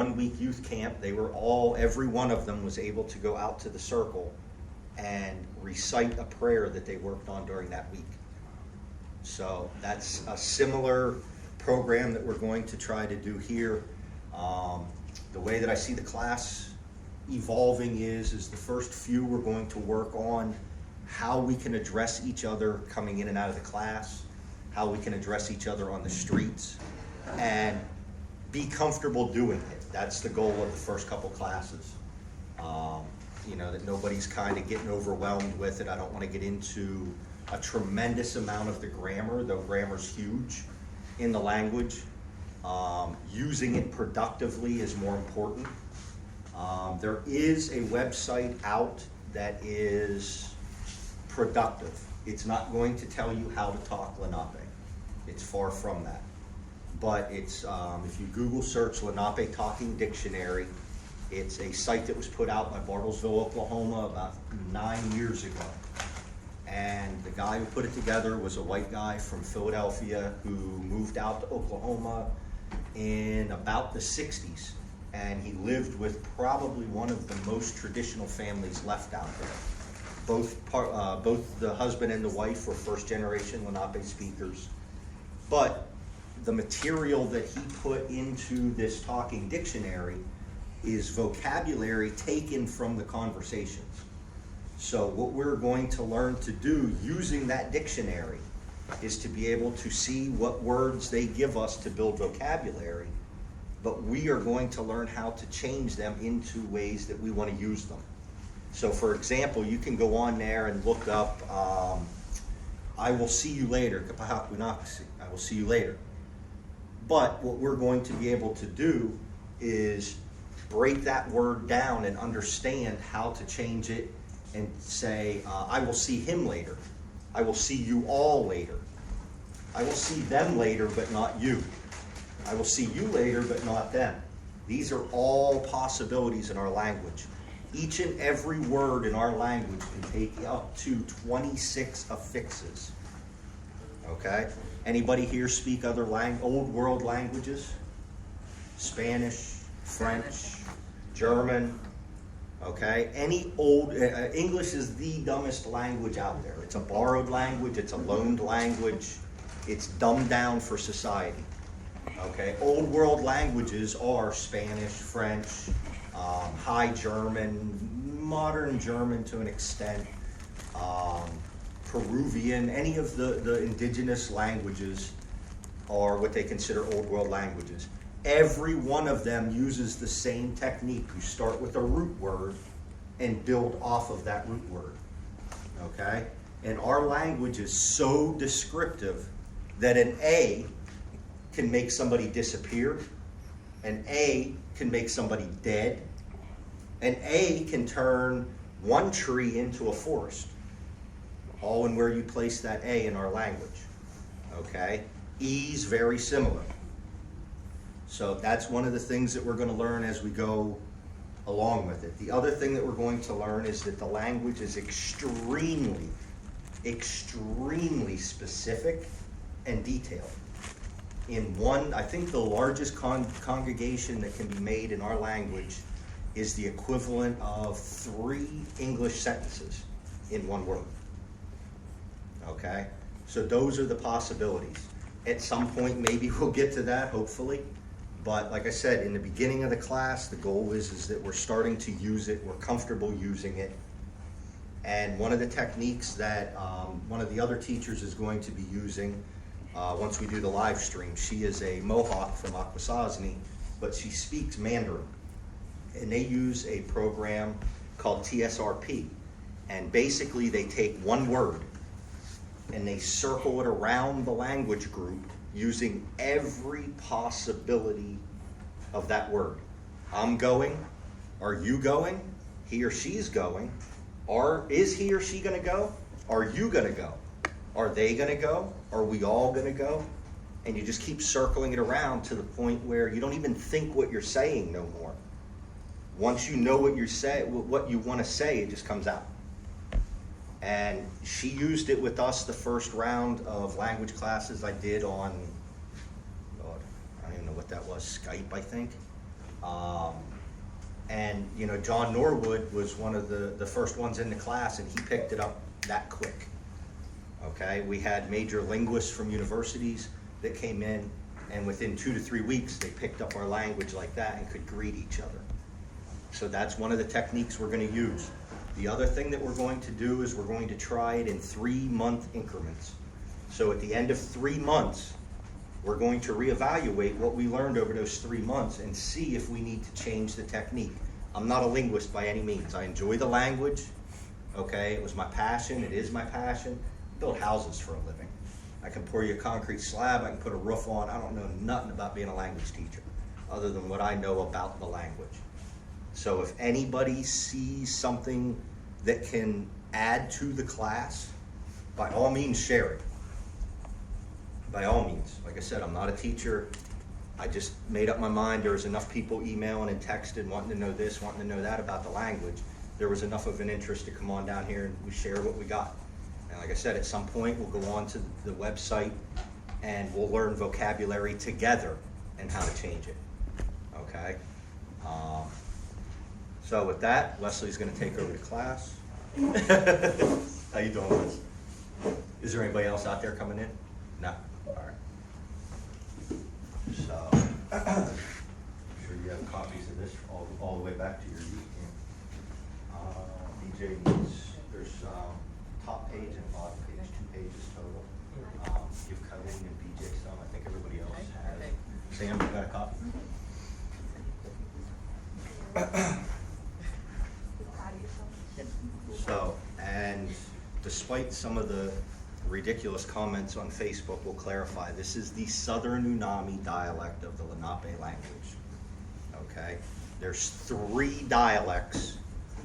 1-week youth camp. Every one of them was able to go out to the circle and recite a prayer that they worked on during that week. So that's a similar program that we're going to try to do here. The way that I see the class evolving is the first few we're going to work on how we can address each other coming in and out of the class, how we can address each other on the streets, and be comfortable doing it. That's the goal of the first couple classes. That nobody's kind of getting overwhelmed with it. I don't want to get into a tremendous amount of the grammar, though grammar's huge in the language. Using it productively is more important. There is a website out that is productive. It's not going to tell you how to talk Lenape. It's far from that. But it's if you Google search Lenape Talking Dictionary, it's a site that was put out by Bartlesville, Oklahoma about 9 years ago. And the guy who put it together was a white guy from Philadelphia who moved out to Oklahoma in about the 60s. And he lived with probably one of the most traditional families left out there. Both the husband and the wife were first generation Lenape speakers. But the material that he put into this talking dictionary is vocabulary taken from the conversations. So what we're going to learn to do using that dictionary is to be able to see what words they give us to build vocabulary, but we are going to learn how to change them into ways that we want to use them. So for example, you can go on there and look up, I will see you later, I will see you later. But what we're going to be able to do is break that word down and understand how to change it and say, I will see him later. I will see you all later. I will see them later, but not you. I will see you later, but not them. These are all possibilities in our language. Each and every word in our language can take up to 26 affixes. Okay? Anybody here speak other old world languages? Spanish, French, German. Okay? Any old, English is the dumbest language out there. It's a borrowed language, it's a loaned language, it's dumbed down for society. Okay? Old world languages are Spanish, French, High German, modern German to an extent, Peruvian, any of the indigenous languages are what they consider old world languages. Every one of them uses the same technique. You start with a root word and build off of that root word. Okay? And our language is so descriptive that an A can make somebody disappear. An A can make somebody dead. An A can turn one tree into a forest. All in where you place that A in our language. Okay? E's very similar. So that's one of the things that we're going to learn as we go along with it. The other thing that we're going to learn is that the language is extremely, extremely specific and detailed. I think the largest conjugation that can be made in our language is the equivalent of 3 English sentences in one word. Okay? So those are the possibilities. At some point, maybe we'll get to that, hopefully. But like I said, in the beginning of the class, the goal is that we're starting to use it, we're comfortable using it. And one of the techniques that one of the other teachers is going to be using once we do the live stream, she is a Mohawk from Akwesasne, but she speaks Mandarin. And they use a program called TSRP. And basically they take one word and they circle it around the language group using every possibility of that word. I'm going. Are you going? He or she's going. Is he or she going to go? Are you going to go? Are they going to go? Are we all going to go? And you just keep circling it around to the point where you don't even think what you're saying no more. Once you know what you want to say, it just comes out. And she used it with us the first round of language classes I did on, I don't even know what that was, Skype, I think. And, you know, John Norwood was one of the first ones in the class, and he picked it up that quick. Okay, we had major linguists from universities that came in, and within 2 to 3 weeks, they picked up our language like that and could greet each other. So that's one of the techniques we're going to use. The other thing that we're going to do is we're going to try it in 3-month increments. So at the end of 3 months, we're going to reevaluate what we learned over those 3 months and see if we need to change the technique. I'm not a linguist by any means. I enjoy the language. Okay, it was my passion. It is my passion. I build houses for a living. I can pour you a concrete slab. I can put a roof on. I don't know nothing about being a language teacher other than what I know about the language. So if anybody sees something that can add to the class, by all means share it. By all means. Like I said, I'm not a teacher. I just made up my mind. There was enough people emailing and texting, wanting to know this, wanting to know that about the language. There was enough of an interest to come on down here and we share what we got. And like I said, at some point we'll go on to the website and we'll learn vocabulary together and how to change it. Okay? So with that, Leslie's going to take over the class. How you doing, Liz? Is there anybody else out there coming in? No? All right. So, I'm sure you have copies of this all the way back to your youth camp. DJ needs, there's top page and bottom page, 2 pages total. You've come in and BJ some, I think everybody else has. Sam, you got a copy? So, and despite some of the ridiculous comments on Facebook, we'll clarify, this is the Southern Unami dialect of the Lenape language. Okay? There's 3 dialects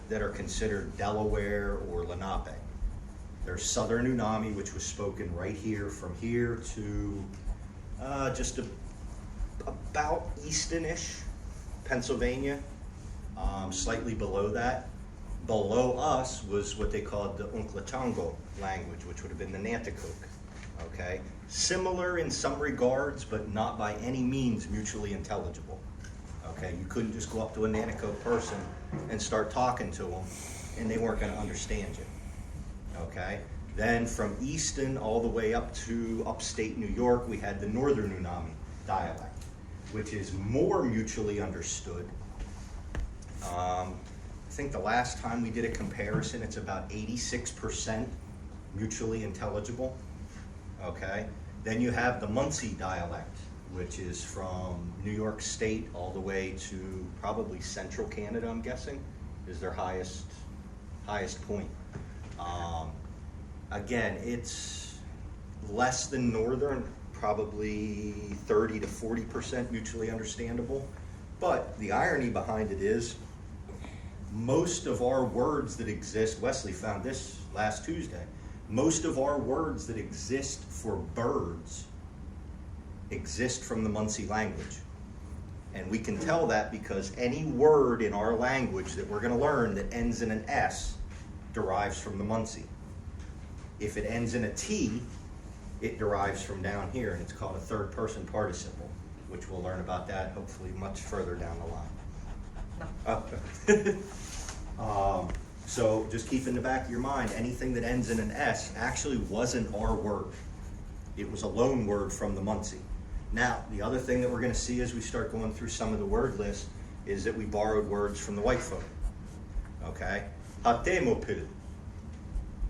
that are considered Delaware or Lenape. There's Southern Unami, which was spoken right here, from here to just about Easton-ish, Pennsylvania, slightly below that. Below us was what they called the Unclatango language, which would have been the Nanticoke. Okay? Similar in some regards, but not by any means mutually intelligible. Okay? You couldn't just go up to a Nanticoke person and start talking to them, and they weren't going to understand you. Okay? Then from Easton all the way up to upstate New York, we had the Northern Unami dialect, which is more mutually understood. I think the last time we did a comparison, it's about 86% mutually intelligible. Okay? Then you have the Muncie dialect, which is from New York State all the way to probably central Canada, I'm guessing, is their highest point. Again, it's less than Northern, probably 30 to 40% mutually understandable. But the irony behind it is, most of our words that exist, Wesley found this last Tuesday, most of our words that exist for birds exist from the Muncie language. And we can tell that because any word in our language that we're going to learn that ends in an S derives from the Muncie. If it ends in a T, it derives from down here, and it's called a third person participle, which we'll learn about that hopefully much further down the line. So just keep in the back of your mind, anything that ends in an S actually wasn't our word. It was a loan word from the Muncie. Now, the other thing that we're going to see as we start going through some of the word lists is that we borrowed words from the white folk. Okay? Hatemopil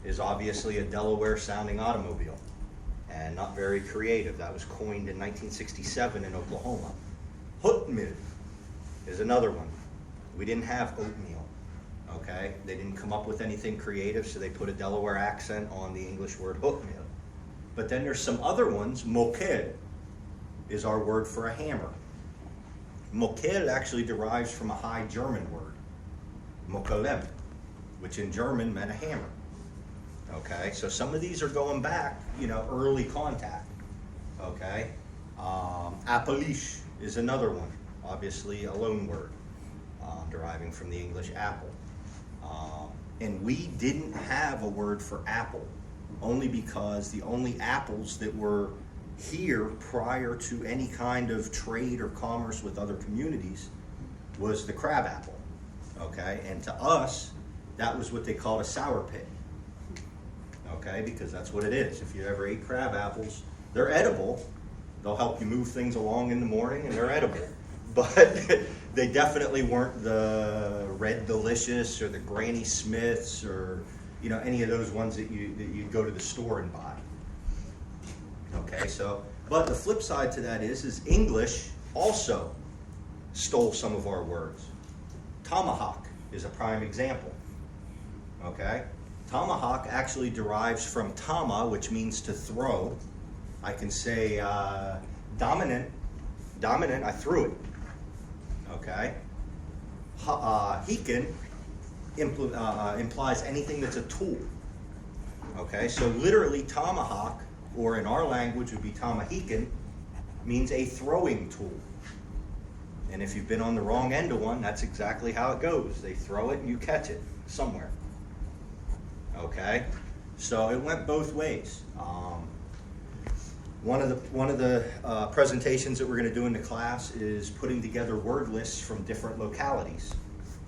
is obviously a Delaware-sounding automobile and not very creative. That was coined in 1967 in Oklahoma. Hutmil is another one. We didn't have oatmeal, okay? They didn't come up with anything creative, so they put a Delaware accent on the English word oatmeal. But then there's some other ones. Mokel is our word for a hammer. Mokel actually derives from a High German word, mokelem, which in German meant a hammer. Okay, so some of these are going back, early contact. Okay, Appalish is another one, obviously a loan word, deriving from the English apple. And we didn't have a word for apple, only because the only apples that were here prior to any kind of trade or commerce with other communities was the crab apple, okay? And to us, that was what they called a sour pit, okay? Because that's what it is. If you ever ate crab apples, they're edible. They'll help you move things along in the morning, and they're edible. But they definitely weren't the Red Delicious or the Granny Smiths or, you know, any of those ones that you'd go to the store and buy. Okay, so, but the flip side to that is English also stole some of our words. Tomahawk is a prime example. Okay, tomahawk actually derives from tama, which means to throw. I can say dominant, I threw it. Okay, hekin implies anything that's a tool. Okay, so literally tomahawk, or in our language would be tamahikin, means a throwing tool. And if you've been on the wrong end of one, that's exactly how it goes. They throw it and you catch it somewhere. Okay, so it went both ways. One of the presentations that we're going to do in the class is putting together word lists from different localities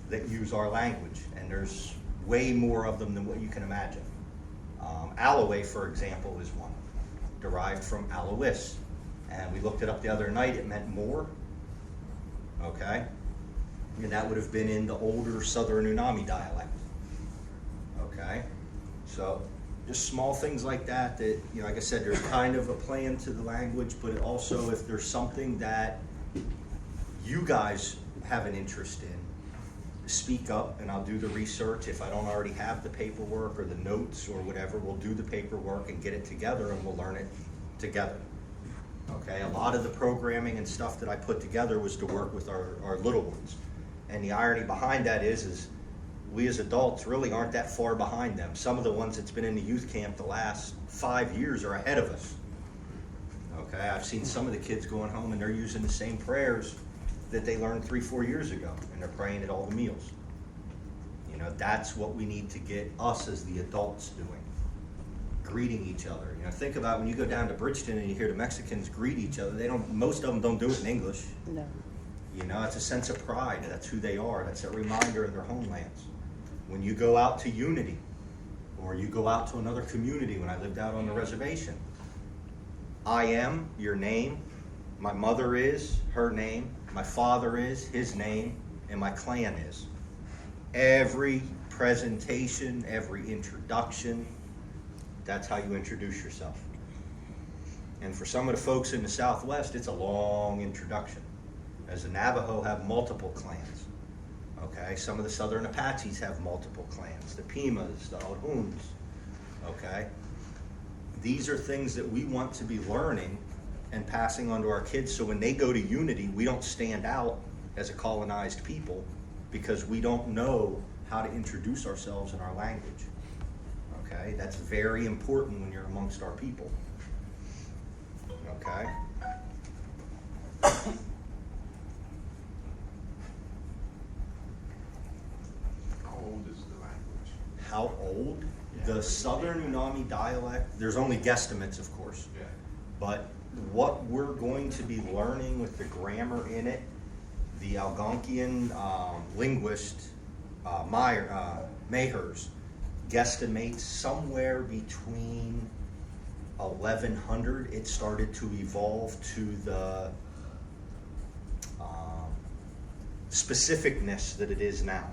that use our language, and there's way more of them than what you can imagine. Alloway, for example, is one, derived from Alois, and we looked it up the other night. It meant more. Okay, and that would have been in the older Southern Unami dialect. Okay, so just small things like that, you know, like I said, there's kind of a play into the language, but also if there's something that you guys have an interest in, speak up and I'll do the research. If I don't already have the paperwork or the notes or whatever, we'll do the paperwork and get it together and we'll learn it together. Okay, a lot of the programming and stuff that I put together was to work with our little ones. And the irony behind that is we as adults really aren't that far behind them. Some of the ones that's been in the youth camp the last 5 years are ahead of us. Okay, I've seen some of the kids going home and they're using the same prayers that they learned 3-4 years ago, and they're praying at all the meals. You know, that's what we need to get us as the adults doing. Greeting each other. You know, think about when you go down to Bridgeton and you hear the Mexicans greet each other. Most of them don't do it in English. No. You know, it's a sense of pride. That's who they are. That's a reminder of their homelands. When you go out to Unity, or you go out to another community, when I lived out on the reservation, I am, your name, my mother is, her name, my father is, his name, and my clan is. Every presentation, every introduction, that's how you introduce yourself. And for some of the folks in the Southwest, it's a long introduction, as the Navajo have multiple clans. Okay, some of the Southern Apaches have multiple clans, the Pimas, the Alhuns. Okay, these are things that we want to be learning and passing on to our kids, so when they go to Unity, we don't stand out as a colonized people because we don't know how to introduce ourselves in our language. Okay, that's very important when you're amongst our people. Okay. How old is the language? How old? Yeah. The Southern Unami dialect, there's only guesstimates, of course. Yeah. But what we're going to be learning with the grammar in it, the Algonquian linguist Mahers guesstimates somewhere between 1100 it started to evolve to the specificness that it is now.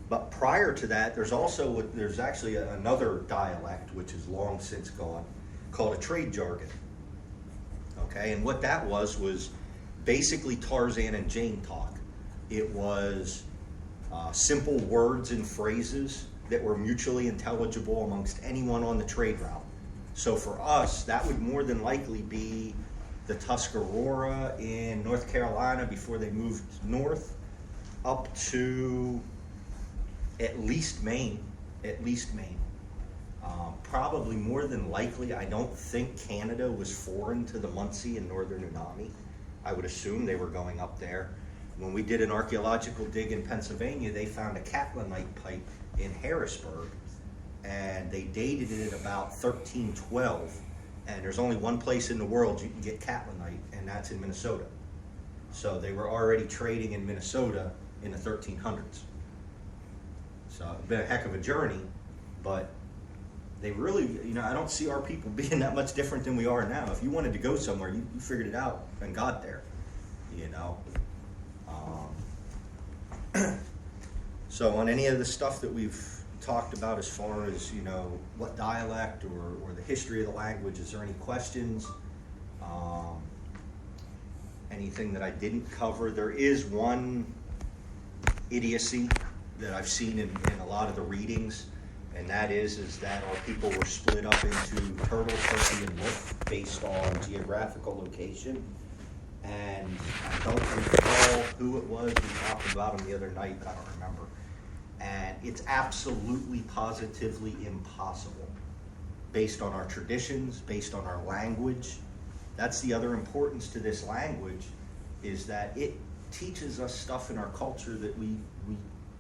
But prior to that, there's actually another dialect which is long since gone, called a trade jargon. Okay, and what that was basically Tarzan and Jane talk. It was simple words and phrases that were mutually intelligible amongst anyone on the trade route. So for us, that would more than likely be the Tuscarora in North Carolina before they moved north, up to at least Maine. Probably more than likely, I don't think Canada was foreign to the Munsee and Northern Unami. I would assume they were going up there. When we did an archaeological dig in Pennsylvania, they found a Catlinite pipe in Harrisburg, and they dated it at about 1312. And there's only one place in the world you can get Catlinite, and that's in Minnesota. So they were already trading in Minnesota in the 1300s. So it's been a heck of a journey, but they really, I don't see our people being that much different than we are now. If you wanted to go somewhere, you figured it out and got there, So on any of the stuff that we've talked about as far as, what dialect or the history of the language, is there any questions? Anything that I didn't cover? There is one idiocy that I've seen in a lot of the readings, and that is that our people were split up into turtle, turkey, and wolf based on geographical location. And I don't recall who it was. We talked about them the other night, but I don't remember. And it's absolutely, positively impossible based on our traditions, based on our language. That's the other importance to this language, is that it teaches us stuff in our culture that we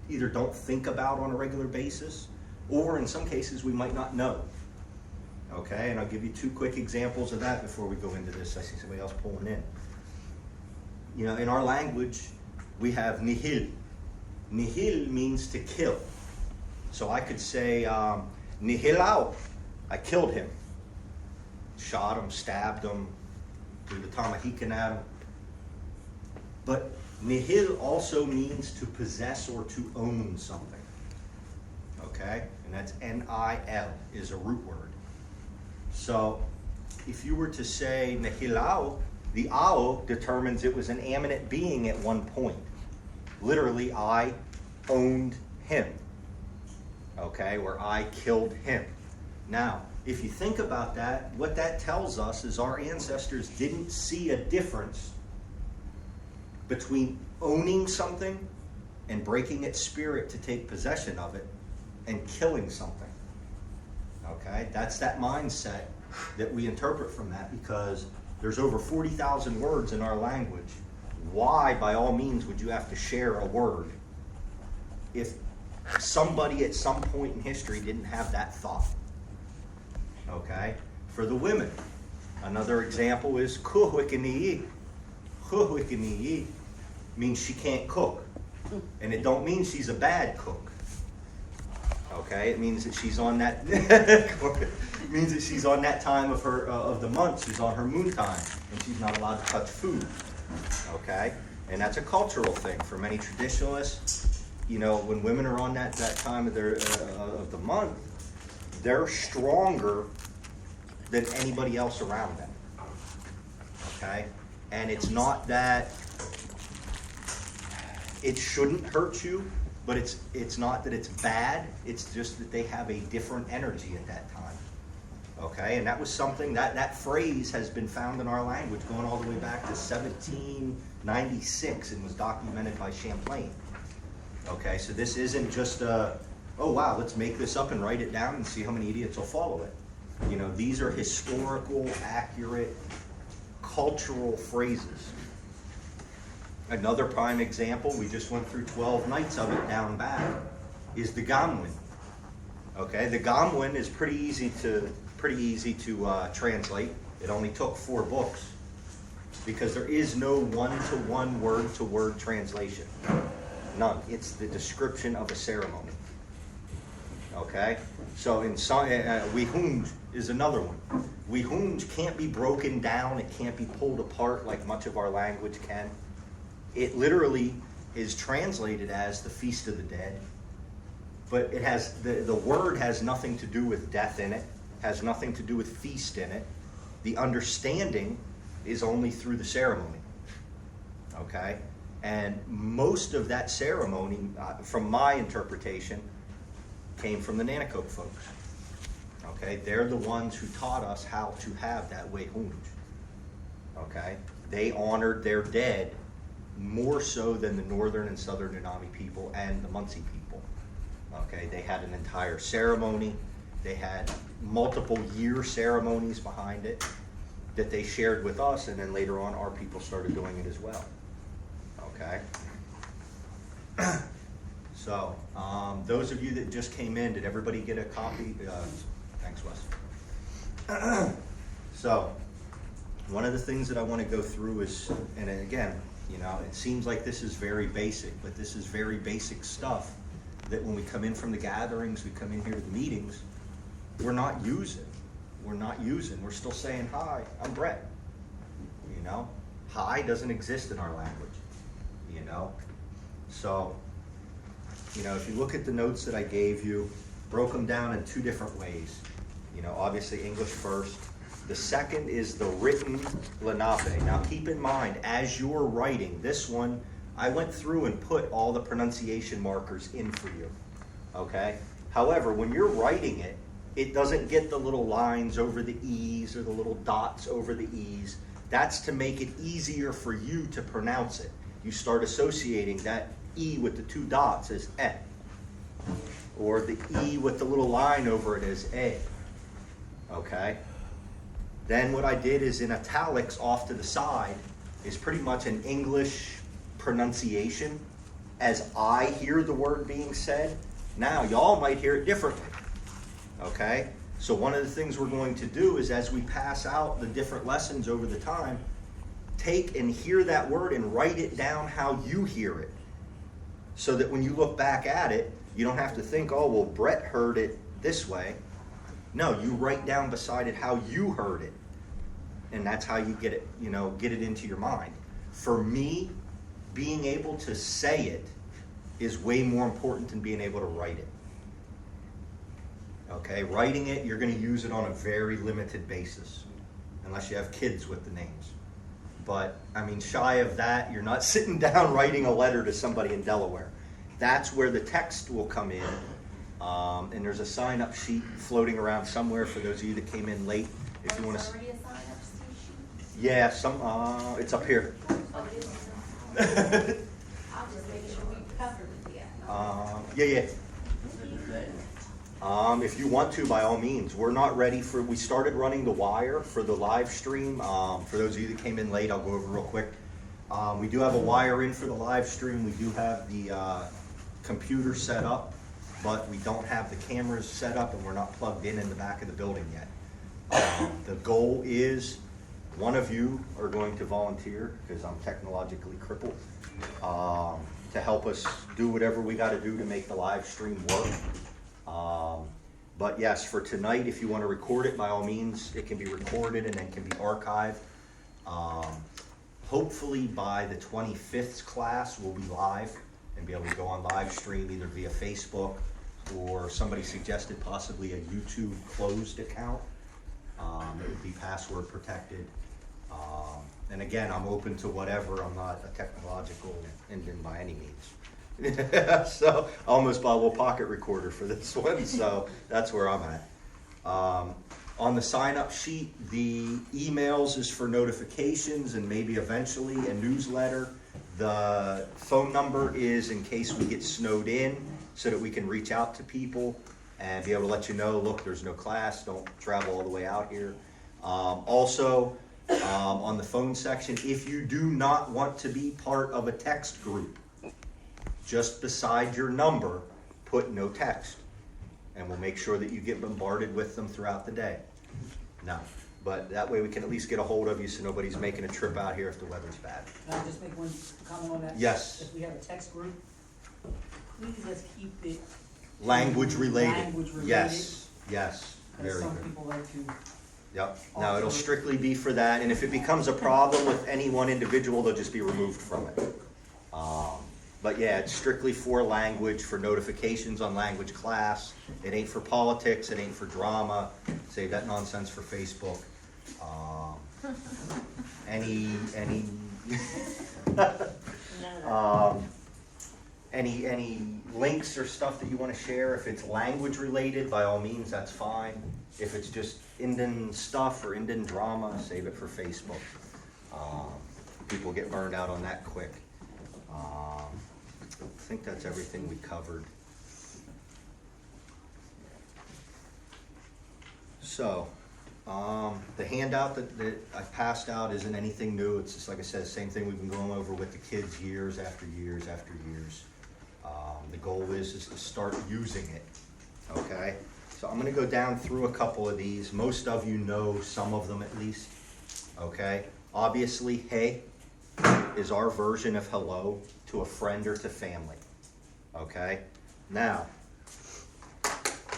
either don't think about on a regular basis, or in some cases we might not know. Okay, and I'll give you two quick examples of that before we go into this. I see somebody else pulling in. In our language, we have nihil. Nihil means to kill. So I could say, nihilao, I killed him. Shot him, stabbed him, threw the tomahawk at him. But nihil also means to possess or to own something. Okay? And that's N-I-L, is a root word. So if you were to say nihilao, the ao determines it was an animate being at one point. Literally, I owned him. Okay? Or I killed him. Now, if you think about that, what that tells us is our ancestors didn't see a difference between owning something and breaking its spirit to take possession of it and killing something. Okay? That's that mindset that we interpret from that, because there's over 40,000 words in our language. Why, by all means, would you have to share a word if somebody at some point in history didn't have that thought? Okay? For the women, another example is kuhwikiniyi. Kuhwikiniyi means she can't cook. And it don't mean she's a bad cook. Okay? It means that she's on that it means that she's on that time of her of the month. She's on her moon time, and she's not allowed to touch food. Okay? And that's a cultural thing for many traditionalists. When women are on that time of of the month, they're stronger than anybody else around them. Okay? And it's not that it shouldn't hurt you, but it's not that it's bad. It's just that they have a different energy at that time. Okay? And that was something, that phrase has been found in our language going all the way back to 1796 and was documented by Champlain. Okay? So this isn't just oh wow, let's make this up and write it down and see how many idiots will follow it. These are historical, accurate, cultural phrases. Another prime example, we just went through 12 nights of it down back, is the Gamwin. Okay, the Gamwin is pretty easy to translate. It only took 4 books, because there is no one-to-one, word-to-word translation. None. It's the description of a ceremony. Okay, so in some, Wihunj is another one. Wihunj can't be broken down. It can't be pulled apart like much of our language can. It literally is translated as the Feast of the Dead, but it has the word has nothing to do with death in it, has nothing to do with feast in it. The understanding is only through the ceremony. Okay, and most of that ceremony, from my interpretation, came from the Nanticoke folks. Okay, they're the ones who taught us how to have that Wehunj. Okay, they honored their dead more so than the northern and southern Denami people and the Munsee people. Okay, they had an entire ceremony. They had multiple year ceremonies behind it that they shared with us, and then later on our people started doing it as well. Okay. So, those of you that just came in, did everybody get a copy? Thanks, Wes. So, one of the things that I want to go through is, and again, You know, it seems like this is very basic, but this is very basic stuff that when we come in from the gatherings, we come in here to the meetings, we're not using. We're still saying, hi, I'm Brett. You know, hi doesn't exist in our language, you know. So, you know, if you look at the notes that I gave you, broke them down in two different ways. You know, obviously English first. The second is the written Lenape. Now keep in mind, as you're writing this one, I went through and put all the pronunciation markers in for you, okay? However, when you're writing it, it doesn't get the little lines over the E's or the little dots over the E's. That's to make it easier for you to pronounce it. You start associating that E with the two dots as E, or the E with the little line over it as A, okay? Then what I did is in italics off to the side is pretty much an English pronunciation as I hear the word being said. Now y'all might hear it differently, okay? So one of the things we're going to do is as we pass out the different lessons over the time, take and hear that word and write it down how you hear it. So that when you look back at it, you don't have to think, oh, well, Brett heard it this way. No, you write down beside it how you heard it. And that's how you get it, you know, get it into your mind. For me, being able to say it is way more important than being able to write it. Okay, writing it, you're going to use it on a very limited basis, unless you have kids with the names. But, I mean, shy of that, you're not sitting down writing a letter to somebody in Delaware. That's where the text will come in. And there's a sign-up sheet floating around somewhere for those of you that came in late. If you want to. Already a sign-up sheet? Yeah, it's up here. Oh, it is. I'll just make sure we covered it yet. If you want to, by all means. We're not ready for. We started running the wire for the live stream. For those of you that came in late, I'll go over real quick. We do have a wire in for the live stream. We do have the computer set up, but we don't have the cameras set up, and we're not plugged in the back of the building yet. The goal is one of you are going to volunteer, because I'm technologically crippled, to help us do whatever we got to do to make the live stream work. But yes, for tonight, if you want to record it, by all means, it can be recorded and then can be archived. Hopefully by the 25th class, we'll be live and be able to go on live stream either via Facebook, or somebody suggested possibly a YouTube closed account. It would be password protected. And again, I'm open to whatever. I'm not a technological Indian by any means. So I almost bought a little pocket recorder for this one, so that's where I'm at. On the sign-up sheet, the emails is for notifications and maybe eventually a newsletter. The phone number is in case we get snowed in, so that we can reach out to people and be able to let you know, look, there's no class, don't travel all the way out here. Also, on the phone section, if you do not want to be part of a text group, just beside your number, put no text. And we'll make sure that you get bombarded with them throughout the day. No, but that way we can at least get a hold of you so nobody's making a trip out here if the weather's bad. Can I just make one comment on that? Yes. If we have a text group, please let's keep it Language related. Language related. Yes, yes, Because very some good. people like to. Yep, no, it'll strictly be for that, and if it becomes a problem with any one individual, they'll just be removed from it. But yeah, it's strictly for language, for notifications on language class. It ain't for politics, it ain't for drama. Save that nonsense for Facebook. Any links or stuff that you want to share, if it's language related, by all means, that's fine. If it's just Indian stuff or Indian drama, save it for Facebook. People get burned out on that quick. I think that's everything we covered. So, the handout that I passed out isn't anything new. It's just, like I said, same thing we've been going over with the kids years after years after years. The goal is to start using it, okay? So I'm gonna go down through a couple of these. Most of you know some of them at least, okay? Obviously, hey, is our version of hello to a friend or to family. Okay? Now,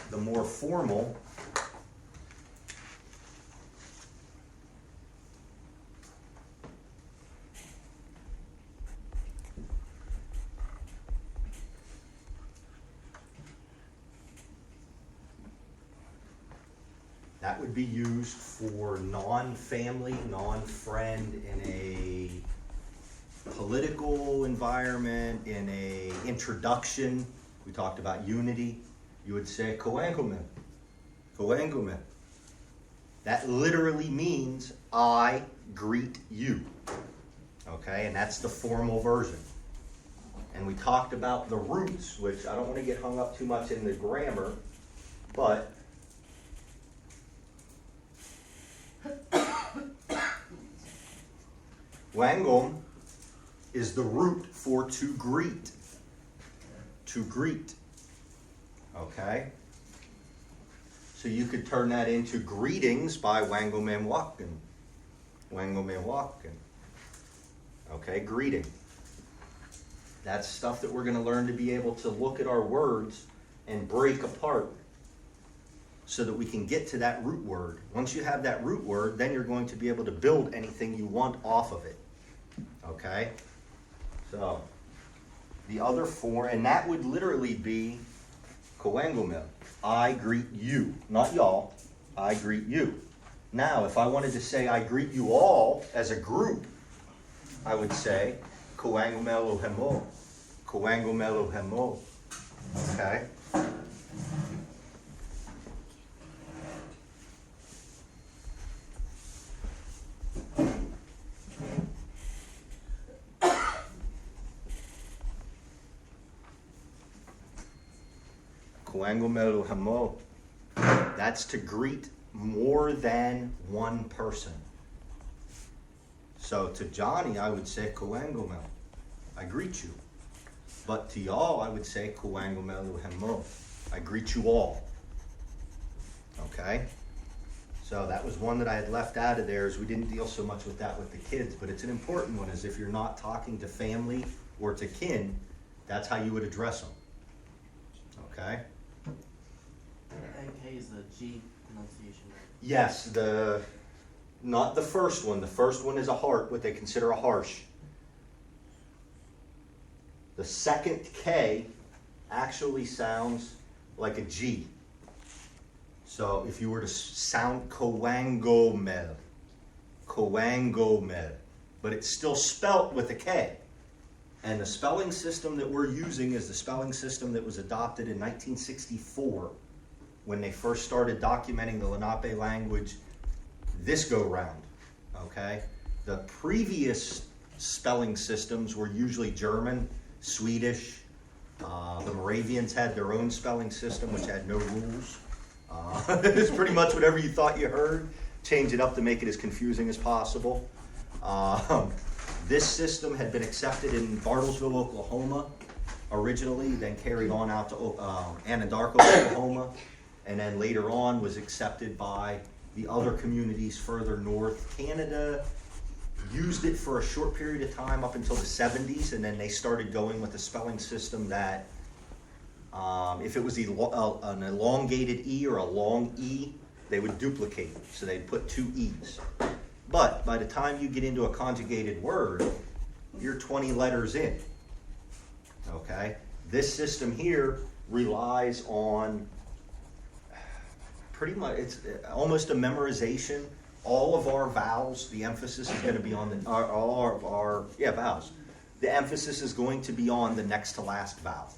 the more formal that would be used for non-family, non-friend in a political environment, in a introduction. We talked about unity. You would say koengomen, koengomen. That literally means I greet you. Okay, and that's the formal version. And we talked about the roots, which I don't want to get hung up too much in the grammar, but wangom is the root for to greet. To greet. Okay? So you could turn that into greetings by wangomem wakken. Wangomem wakken. Okay, greeting. That's stuff that we're going to learn to be able to look at our words and break apart so that we can get to that root word. Once you have that root word, then you're going to be able to build anything you want off of it. Okay? So, the other four, and that would literally be koengomel. I greet you. Not y'all. I greet you. Now, if I wanted to say I greet you all as a group, I would say koengomel hemo. Koengomel hemo. Okay? Koengomelu hamo. That's to greet more than one person. So to Johnny, I would say koengomel. I greet you. But to y'all, I would say koengomelu hamo. I greet you all. Okay? So that was one that I had left out of there, as we didn't deal so much with that with the kids, but it's an important one, is if you're not talking to family or to kin, that's how you would address them. Okay? AK is the G pronunciation, right? Yes, not the first one. The first one is a what they consider a harsh. The second K actually sounds like a G. So if you were to sound koengomel, but it's still spelt with a K. And the spelling system that we're using is the spelling system that was adopted in 1964 when they first started documenting the Lenape language this go round. Okay? The previous spelling systems were usually German, Swedish. The Moravians had their own spelling system which had no rules. It's pretty much whatever you thought you heard. Change it up to make it as confusing as possible. This system had been accepted in Bartlesville, Oklahoma originally, then carried on out to Anadarko, Oklahoma, and then later on was accepted by the other communities further north. Canada used it for a short period of time up until the 70s, and then they started going with a spelling system that if it was an elongated E or a long E, they would duplicate. So they'd put two E's. But by the time you get into a conjugated word, you're 20 letters in. Okay? This system here relies on pretty much, it's almost a memorization. All of our vowels, the emphasis is going to be on vowels. The emphasis is going to be on the next to last vowel.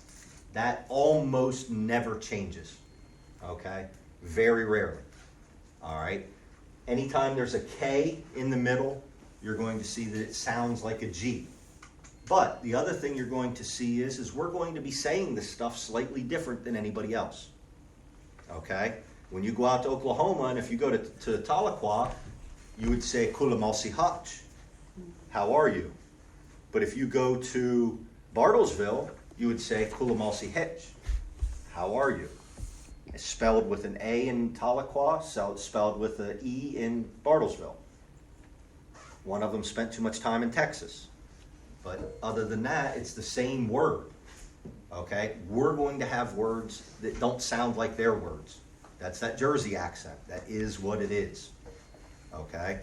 That almost never changes. Okay? Very rarely. All right? Anytime there's a K in the middle, you're going to see that it sounds like a G. But the other thing you're going to see is we're going to be saying this stuff slightly different than anybody else. Okay? When you go out to Oklahoma, and if you go to Tahlequah, you would say Kulamalsi Hutch. How are you? But if you go to Bartlesville, you would say Kulamalsi Hitch. How are you? It's spelled with an A in Tahlequah, spelled with an E in Bartlesville. One of them spent too much time in Texas. But other than that, it's the same word. Okay? We're going to have words that don't sound like their words. That's that Jersey accent. That is what it is. Okay?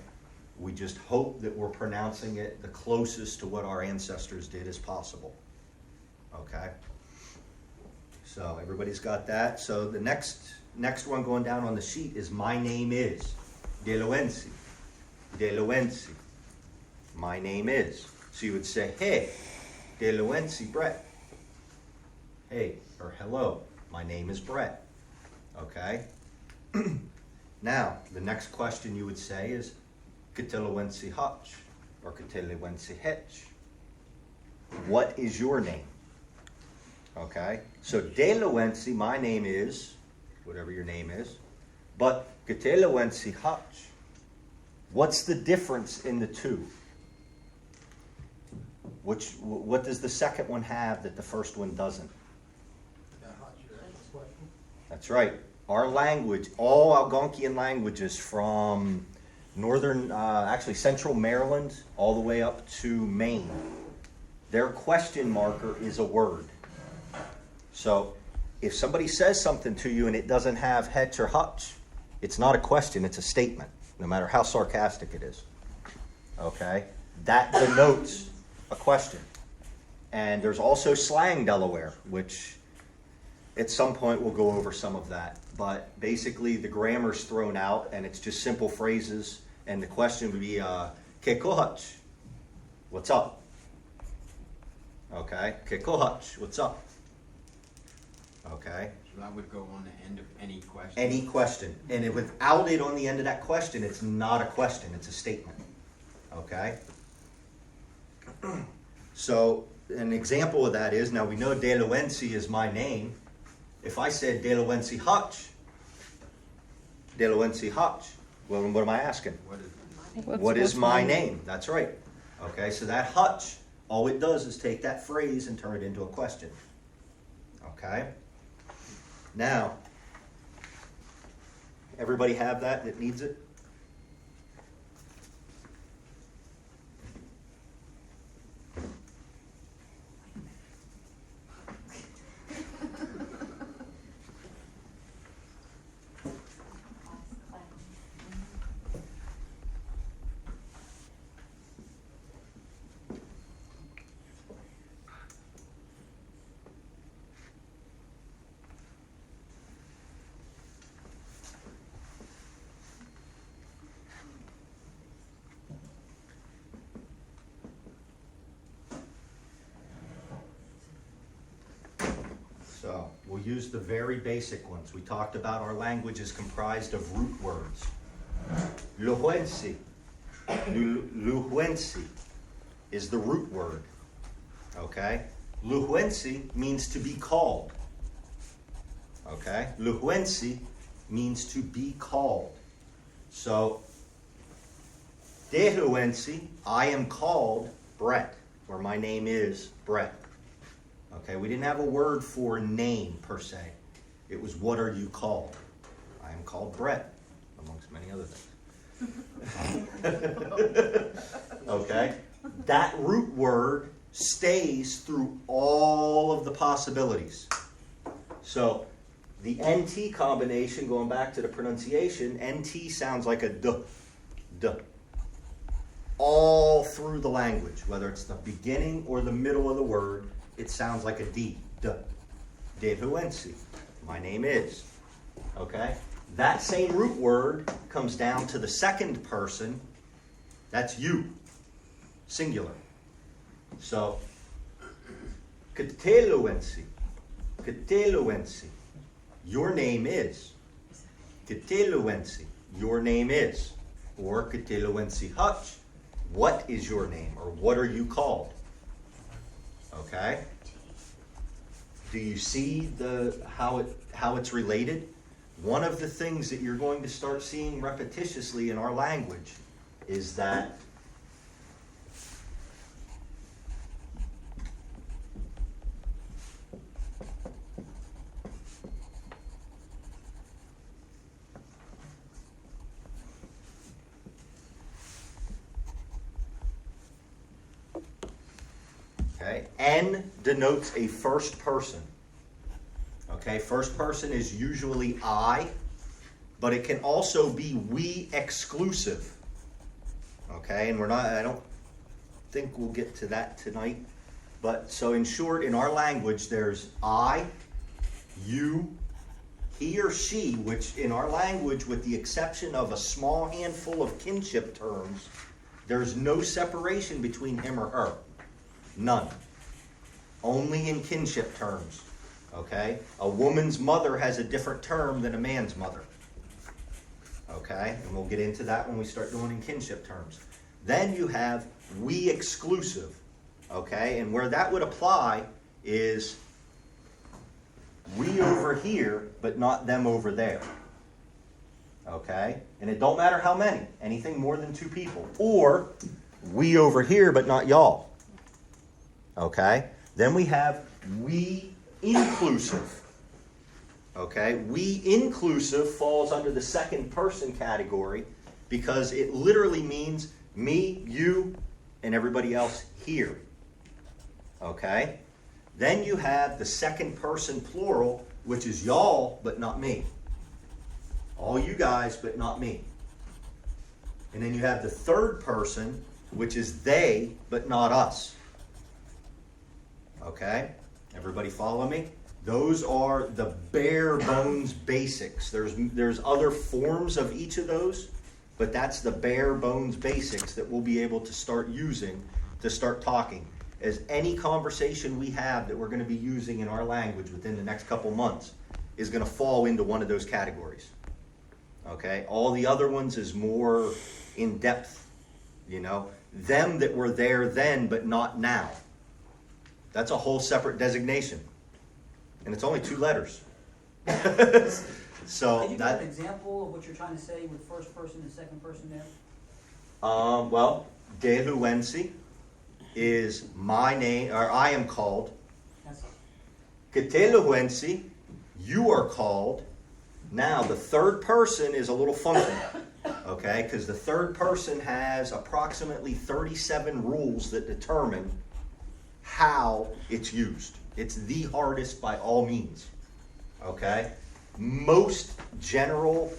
We just hope that we're pronouncing it the closest to what our ancestors did as possible. Okay? So everybody's got that. So the next one going down on the sheet is my name is. Deloensi. Deloensi. My name is. So you would say, hey, Deloensi Brett. Hey, or hello, my name is Brett. Okay? Now, the next question you would say is, Katilowensi Hutch, or Katilowensi Hetch. What is your name? Okay? So, Delowensi, my name is, whatever your name is, but Katilowensi Hutch. What's the difference in the two? What does the second one have that the first one doesn't? That's right. Our language, all Algonquian languages from northern, actually central Maryland, all the way up to Maine, their question marker is a word. So if somebody says something to you and it doesn't have hetch or hutch, it's not a question, it's a statement, no matter how sarcastic it is. Okay? That denotes a question. And there's also slang Delaware, which at some point we'll go over some of that. But basically the grammar's thrown out and it's just simple phrases. And the question would be, ke kohach? What's up? Okay? Ke kohach? What's up? Okay? So that would go on the end of any question. Any question. And without it on the end of that question, it's not a question, it's a statement. Okay? So an example of that is, now we know Delowensi is my name. If I said Delowensi Hutch, well, what am I asking? What is my name? That's right. Okay, so that Hutch, all it does is take that phrase and turn it into a question. Okay? Now, everybody have that needs it? So we'll use the very basic ones. We talked about our language is comprised of root words. Luhuensi. Luhuensi is the root word. Okay? Luhuensi means to be called. Okay? Luhuensi means to be called. So, Dehuensi, I am called Brett, or my name is Brett. Okay, we didn't have a word for name per se. It was, what are you called? I am called Brett, amongst many other things. Okay, that root word stays through all of the possibilities. So the NT combination, going back to the pronunciation, NT sounds like a D. All through the language, whether it's the beginning or the middle of the word, it sounds like a D. Dehuensi. My name is. Okay? That same root word comes down to the second person. That's you. Singular. So, Katilowensi. Katilowensi. Your name is. Katilowensi. Your name is. Or Katilowensi Hutch. What is your name? Or what are you called? Okay? Do you see how it's related? One of the things that you're going to start seeing repetitiously in our language is that Okay, N denotes a first person. Okay, first person is usually I, but it can also be we exclusive. Okay, and I don't think we'll get to that tonight. But so in short, in our language, there's I, you, he or she, which in our language, with the exception of a small handful of kinship terms, there's no separation between him or her. None. Only in kinship terms. Okay? A woman's mother has a different term than a man's mother. Okay? And we'll get into that when we start doing in kinship terms. Then you have we exclusive. Okay? And where that would apply is we over here, but not them over there. Okay? And it don't matter how many. Anything more than two people. Or we over here, but not y'all. Okay? Then we have we inclusive. Okay? We inclusive falls under the second person category because it literally means me, you, and everybody else here. Okay? Then you have the second person plural, which is y'all, but not me. All you guys, but not me. And then you have the third person, which is they, but not us. Okay? Everybody follow me? Those are the bare bones basics. There's other forms of each of those, but that's the bare bones basics that we'll be able to start using to start talking. As any conversation we have that we're going to be using in our language within the next couple months is going to fall into one of those categories. Okay? All the other ones is more in depth, you know. Them that were there then but not now. That's a whole separate designation. And it's only 2 letters. So Can you give that, an example of what you're trying to say with first person and second person there? well, dehuensi is my name, or I am called. That's Keteluensi, you are called. Now, the third person is a little funky, okay? Because the third person has approximately 37 rules that determine how it's used. It's the hardest by all means, okay? Most general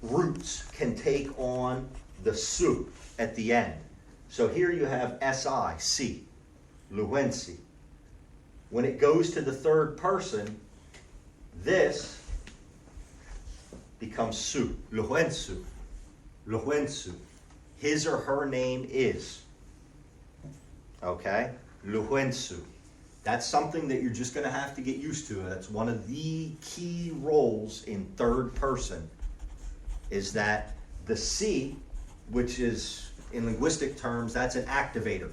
roots can take on the su at the end. So here you have si, luensi. When it goes to the third person, this becomes su, luensu, luensu. His or her name is. Okay? Luensu. That's something that you're just going to have to get used to. That's one of the key roles in third person, is that the si, which is, in linguistic terms, that's an activator.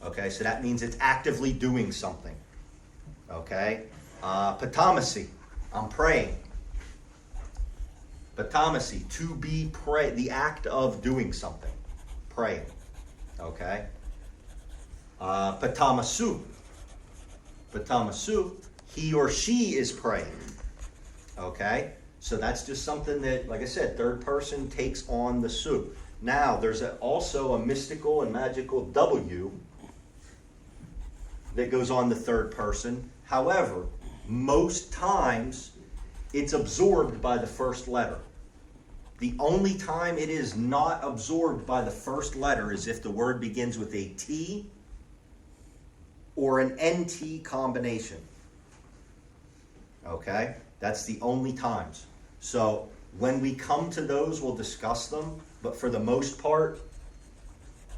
Okay, so that means it's actively doing something. Okay? Patamasi, I'm praying. Patamasi, to be pray, the act of doing something. Praying. Okay? Patamasu. Patamasu, he or she is praying. Okay? So that's just something that, like I said, third person takes on the su. Now, there's also a mystical and magical W that goes on the third person. However, most times it's absorbed by the first letter. The only time it is not absorbed by the first letter is if the word begins with a T or an NT combination. Okay? That's the only times. So when we come to those, we'll discuss them. But for the most part,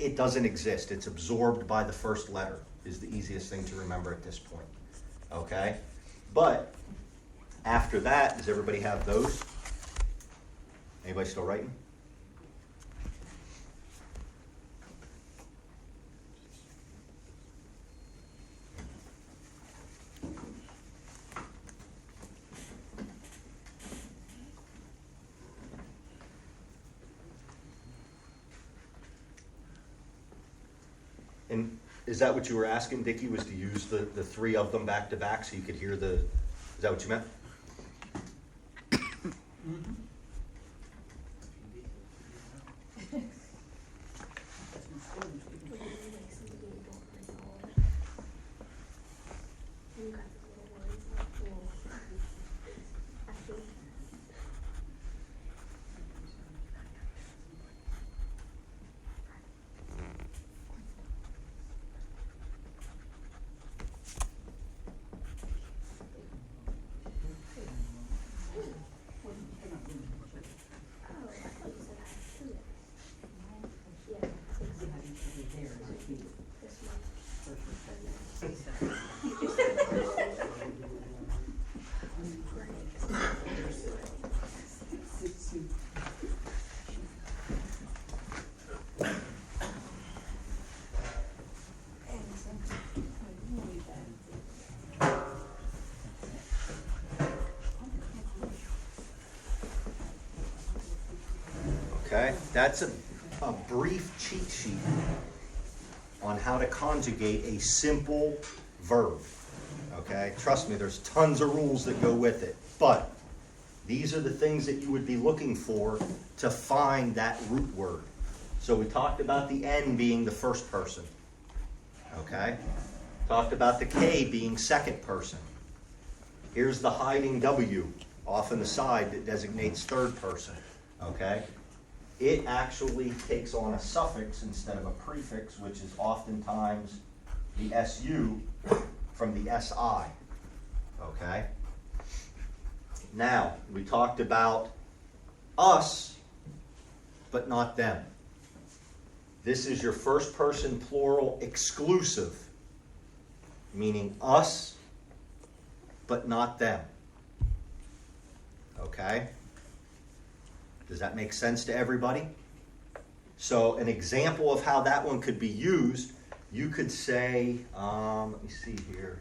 it doesn't exist. It's absorbed by the first letter, is the easiest thing to remember at this point. Okay? But after that, does everybody have those? Anybody still writing? And is that what you were asking, Dickie, was to use the 3 of them back to back so you could hear the... Is that what you meant? mm-hmm. That's been students. Okay, that's a brief cheat sheet on how to conjugate a simple verb. Okay, trust me, there's tons of rules that go with it, but these are the things that you would be looking for to find that root word. So we talked about the N being the first person. Okay, talked about the K being second person. Here's the hiding W off on the side that designates third person. Okay, it actually takes on a suffix instead of a prefix, which is oftentimes the SU from the SI. Okay. Now, we talked about us, but not them. This is your first person plural exclusive, meaning us, but not them. Okay? Does that make sense to everybody? So an example of how that one could be used, you could say, let me see here.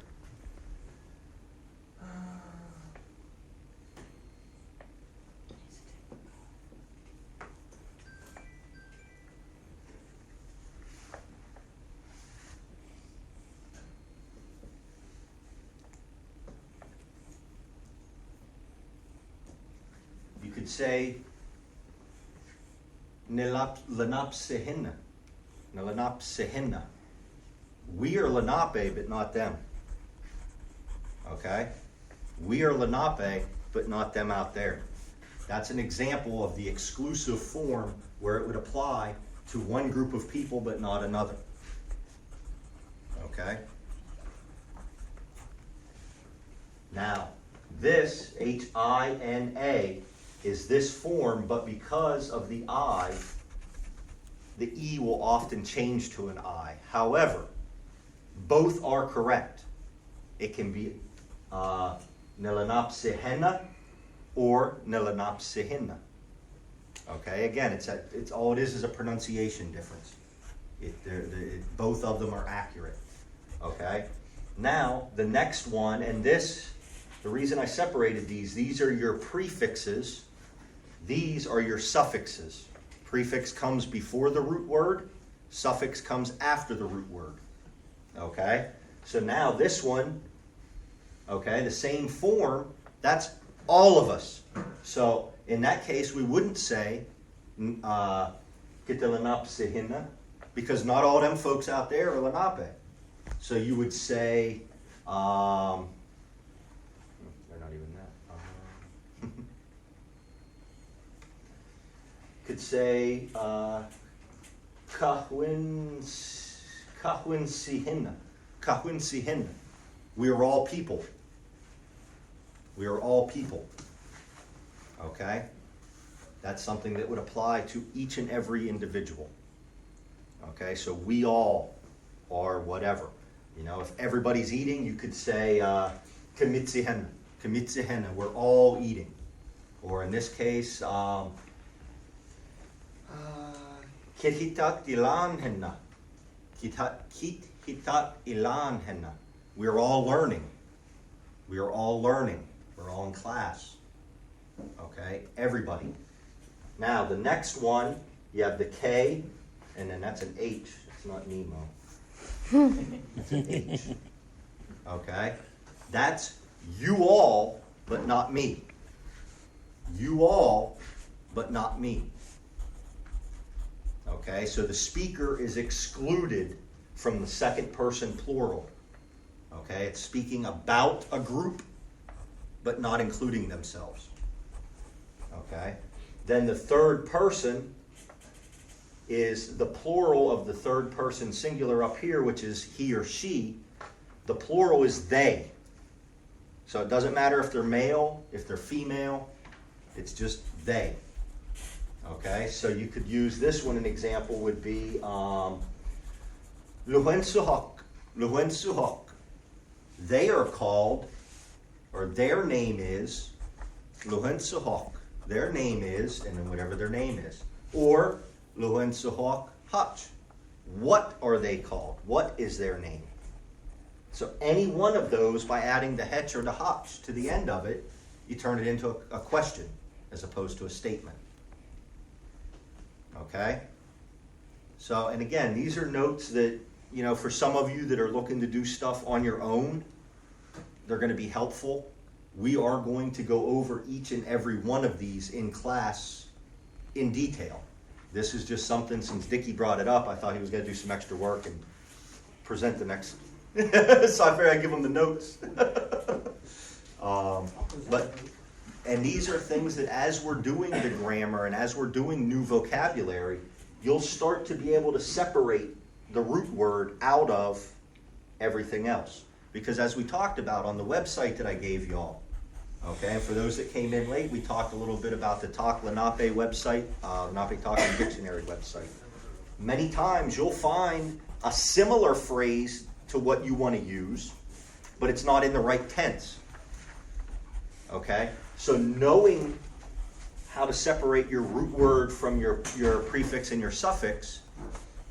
You could say, Lenape. We are Lenape, but not them. Okay? We are Lenape, but not them out there. That's an example of the exclusive form where it would apply to one group of people, but not another. Okay? Now, this, H-I-N-A, is this form, but because of the I, the E will often change to an I. However, both are correct. It can be Nilanapsihena or Nilanapsihina. Okay, again, it's all it is a pronunciation difference. Both of them are accurate. Okay, now the next one, and this, the reason I separated these are your prefixes. These are your suffixes. Prefix comes before the root word. Suffix comes after the root word. Okay? So now this one, okay, the same form, that's all of us. So in that case, we wouldn't say Kitilanapsihina, because not all them folks out there are Lenape. So you would say, they're not even that. Could say Kahwinsihina. Kahwinsihina. We are all people. We are all people. Okay? That's something that would apply to each and every individual. Okay, so we all are whatever. You know, if everybody's eating, you could say Kamitsihena. Kamitsihena. We're all eating. Or in this case, Kithitat ilan henna. Kithitat ilan henna. We're all learning. We are all learning. We're all in class. Okay, everybody. Now the next one, you have the K, and then that's an H. It's not Nemo. It's an H. Okay, that's you all, but not me. You all, but not me. Okay, so the speaker is excluded from the second person plural. Okay, it's speaking about a group, but not including themselves. Okay, then the third person is the plural of the third person singular up here, which is he or she. The plural is they. So it doesn't matter if they're male, if they're female, it's just they. Okay, so you could use this one. An example would be Luhensuhok. Luhensuhok. They are called, or their name is Luhensuhok. Their name is, and then whatever their name is. Or Luhensuhok Hutch. What are they called? What is their name? So any one of those, by adding the hetch or the hutch to the end of it, you turn it into a question as opposed to a statement. Okay? So, and again, these are notes that, you know, for some of you that are looking to do stuff on your own, they're going to be helpful. We are going to go over each and every one of these in class in detail. This is just something, since Dickie brought it up, I thought he was going to do some extra work and present the next. So I figured I'd give him the notes. And these are things that as we're doing the grammar and as we're doing new vocabulary, you'll start to be able to separate the root word out of everything else. Because as we talked about on the website that I gave y'all, okay, and for those that came in late, we talked a little bit about the Talk Lenape website, Lenape Talking Dictionary website. Many times you'll find a similar phrase to what you want to use, but it's not in the right tense. Okay? So knowing how to separate your root word from your prefix and your suffix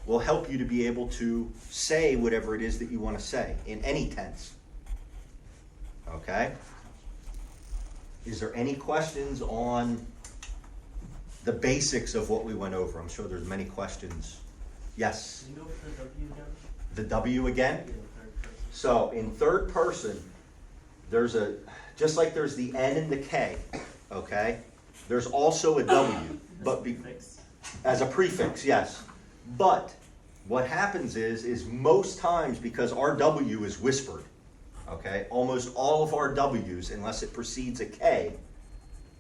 will help you to be able to say whatever it is that you want to say in any tense. Okay? Is there any questions on the basics of what we went over? I'm sure there's many questions. Yes? Can you go for the W again? The W again? Yeah, third person. So in third person, there's just like there's the N and the K, okay? There's also a W, but Prefix. as a prefix, yes. But what happens is most times, because our W is whispered, okay? Almost all of our W's, unless it precedes a K,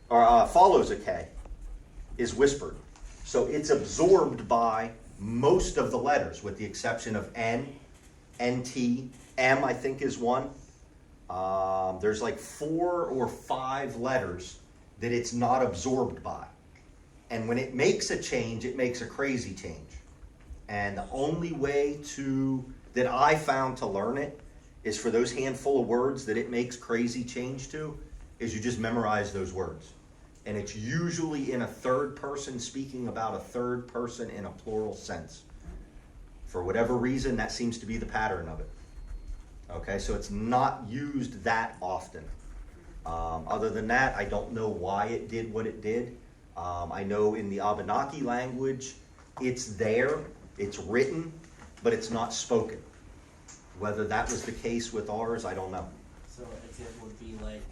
or follows a K, is whispered. So it's absorbed by most of the letters, with the exception of N, NT, M I think is one. There's like 4 or 5 letters that it's not absorbed by. And when it makes a change, it makes a crazy change. And the only way that I found to learn it is for those handful of words that it makes crazy change to, is you just memorize those words. And it's usually in a third person speaking about a third person in a plural sense. For whatever reason, that seems to be the pattern of it. Okay, so it's not used that often. Other than that, I don't know why it did what it did. I know in the Abenaki language, it's there, it's written, but it's not spoken. Whether that was the case with ours, I don't know. So an example would be like,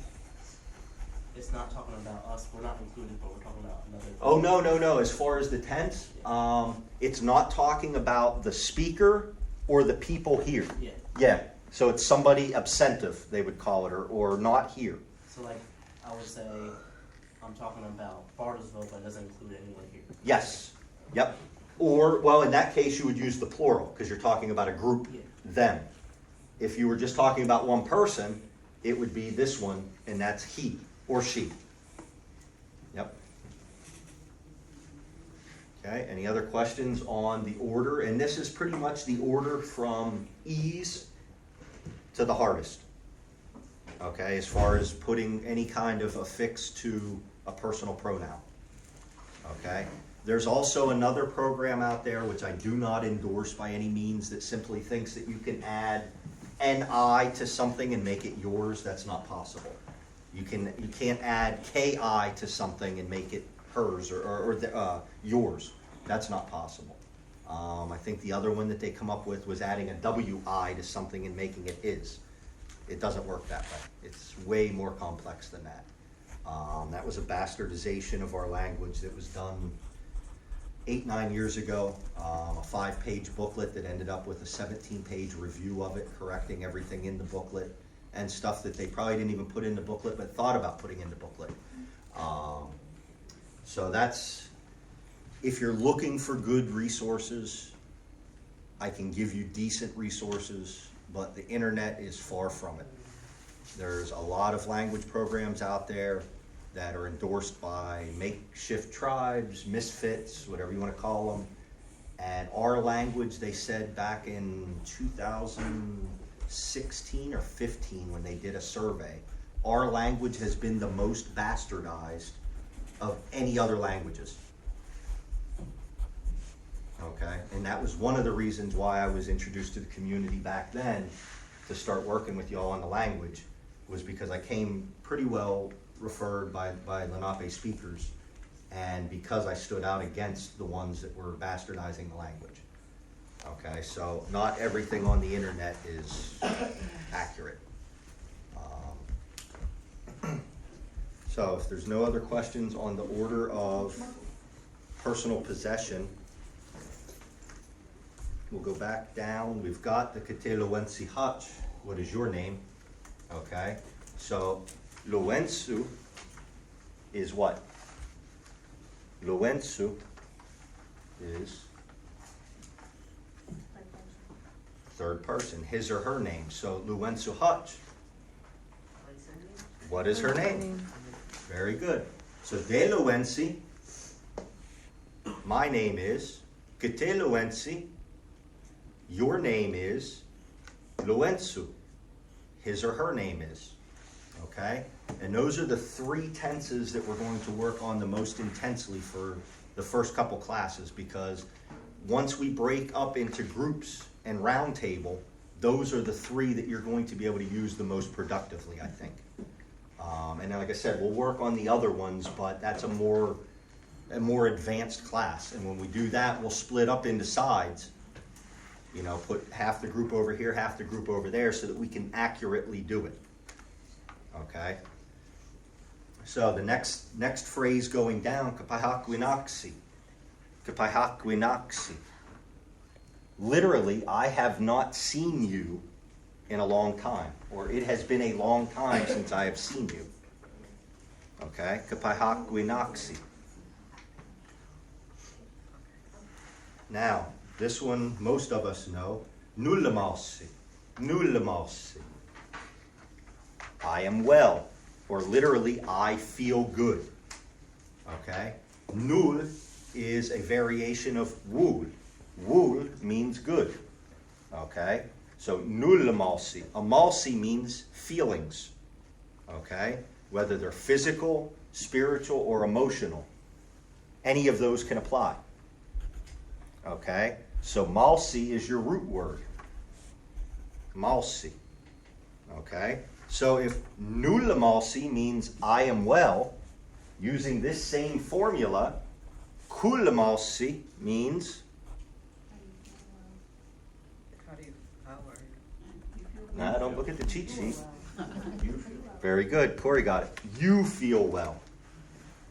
it's not talking about us, we're not included, but we're talking about another. Oh, no. As far as the tense, it's not talking about the speaker or the people here. Yeah. Yeah. So it's somebody absentive, they would call it, or not here. So like, I would say, I'm talking about Bartlesville, but it doesn't include anyone here. Yes. Yep. Or, well, in that case, you would use the plural, because you're talking about a group, Yeah. them. If you were just talking about one person, it would be this one, and that's he or she. Yep. Okay, any other questions on the order? And this is pretty much the order from ease to the hardest. Okay, as far as putting any kind of affix to a personal pronoun. Okay, there's also another program out there which I do not endorse by any means, that simply thinks that you can add NI to something and make it yours. That's not possible. You can't add KI to something and make it hers or yours. That's not possible. I think the other one that they come up with was adding a WI to something and making it his. It doesn't work that way. It's way more complex than that. That was a bastardization of our language that was done 8-9 years ago. A 5-page booklet that ended up with a 17-page review of it, correcting everything in the booklet and stuff that they probably didn't even put in the booklet but thought about putting in the booklet. So that's, if you're looking for good resources, I can give you decent resources, but the internet is far from it. There's a lot of language programs out there that are endorsed by makeshift tribes, misfits, whatever you want to call them. And our language, they said back in 2016 or 15 when they did a survey, our language has been the most bastardized of any other languages. Okay, and that was one of the reasons why I was introduced to the community back then to start working with y'all on the language, was because I came pretty well referred by Lenape speakers and because I stood out against the ones that were bastardizing the language. Okay, so not everything on the internet is accurate. So if there's no other questions on the order of personal possession, we'll go back down. We've got the Kate Lowensi Hutch. What is your name? Okay, so Lowensu is what? Lowensu is third person, his or her name. So Lowensu Hutch. What is her name? Very good. So De Lowensi, my name is Kate Lowensi. Your name is Lowensu. His or her name is. Okay? And those are the three tenses that we're going to work on the most intensely for the first couple classes, because once we break up into groups and round table, those are the three that you're going to be able to use the most productively, I think. And like I said, we'll work on the other ones, but that's a more advanced class. And when we do that, we'll split up into sides. You know, put half the group over here, half the group over there, so that we can accurately do it. Okay? So the next phrase going down, kapahakwinaksi. Kapahakwinaksi. Literally, I have not seen you in a long time, or it has been a long time since I have seen you. Okay? Kapahakwinaksi. Now, this one most of us know. Nullamalsi. Nullamalsi. I am well, or literally, I feel good. Okay? Null is a variation of wul. Wul means good. Okay? So nullamalsi. Amalsi means feelings. Okay? Whether they're physical, spiritual, or emotional. Any of those can apply. Okay? So malsi is your root word. Malsi. Okay? So if nullamalsi means I am well, using this same formula, kullamalsi means nah, don't look at the cheat sheet. Very good. Corey got it. You feel well.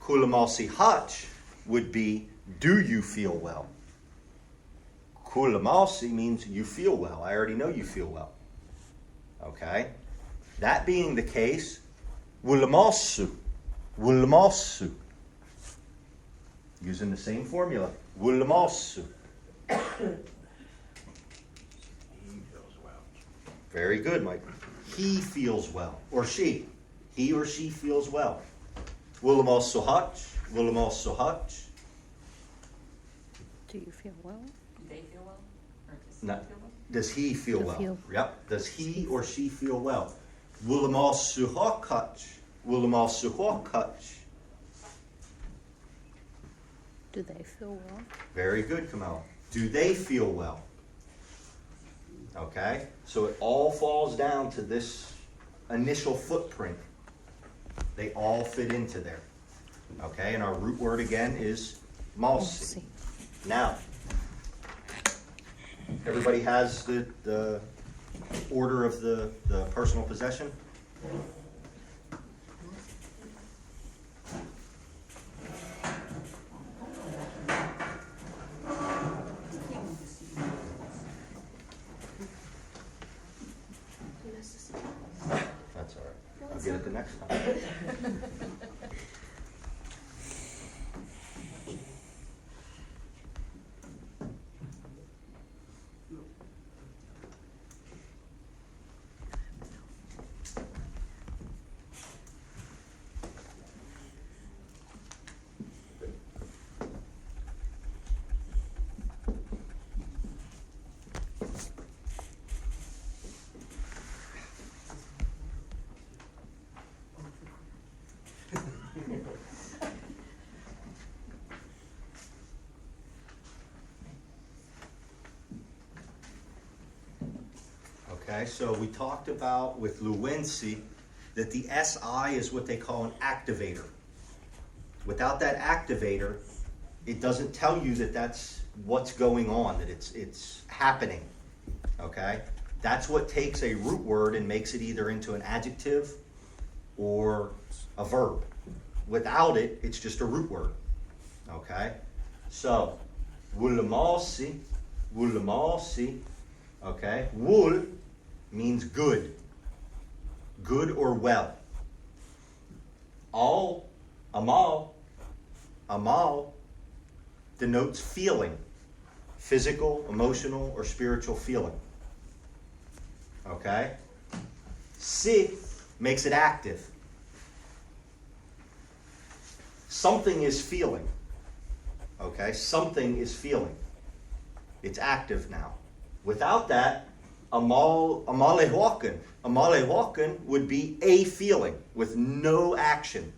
Kullamalsi hutch would be do you feel well? Kullamalsi means you feel well. I already know you feel well. Okay? That being the case, wullamalsu. Wullamalsu. Using the same formula. Wullamalsu. He feels well. Very good, Mike. He feels well. Or she. He or she feels well. Wullamalsu hutch. Wullamalsu hutch. Do you feel well? Do they feel well? Or does he No. feel well? Does he feel well? Feel. Yep. Does he or she feel well? Wullamalsu hutch. Wullamalsu hutch. Do they feel well? Very good, Kamal. Do they feel well? Okay? So it all falls down to this initial footprint. They all fit into there. Okay? And our root word again is malsi. Now, everybody has the order of the personal possession? That's all right. I'll get it the next time. Okay, so we talked about with Lowensi that the SI is what they call an activator. Without that activator, it doesn't tell you that that's what's going on, that it's happening. Okay? That's what takes a root word and makes it either into an adjective or a verb. Without it, it's just a root word. Okay? So, wulamasi, okay? Wul means good. Good or well. Amal denotes feeling. Physical, emotional, or spiritual feeling. Okay? Si makes it active. Something is feeling. Okay? Something is feeling. It's active now. Without that, amalehuakan would be a feeling with no action.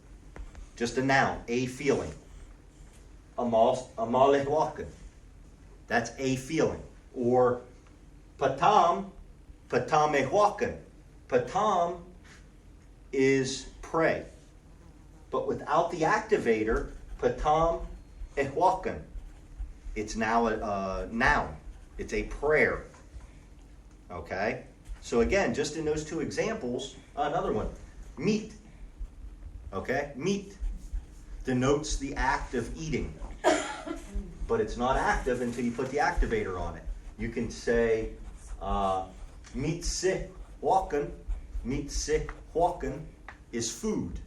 Just a noun, a feeling. Amalehuakan. That's a feeling. Or patamehuakan. Patam is pray. But without the activator, patam ehwakan. It's now a noun. It's a prayer. Okay? So again, just in those two examples, another one. Meat. Okay? Meat denotes the act of eating. But it's not active until you put the activator on it. You can say, meat se huakan is food.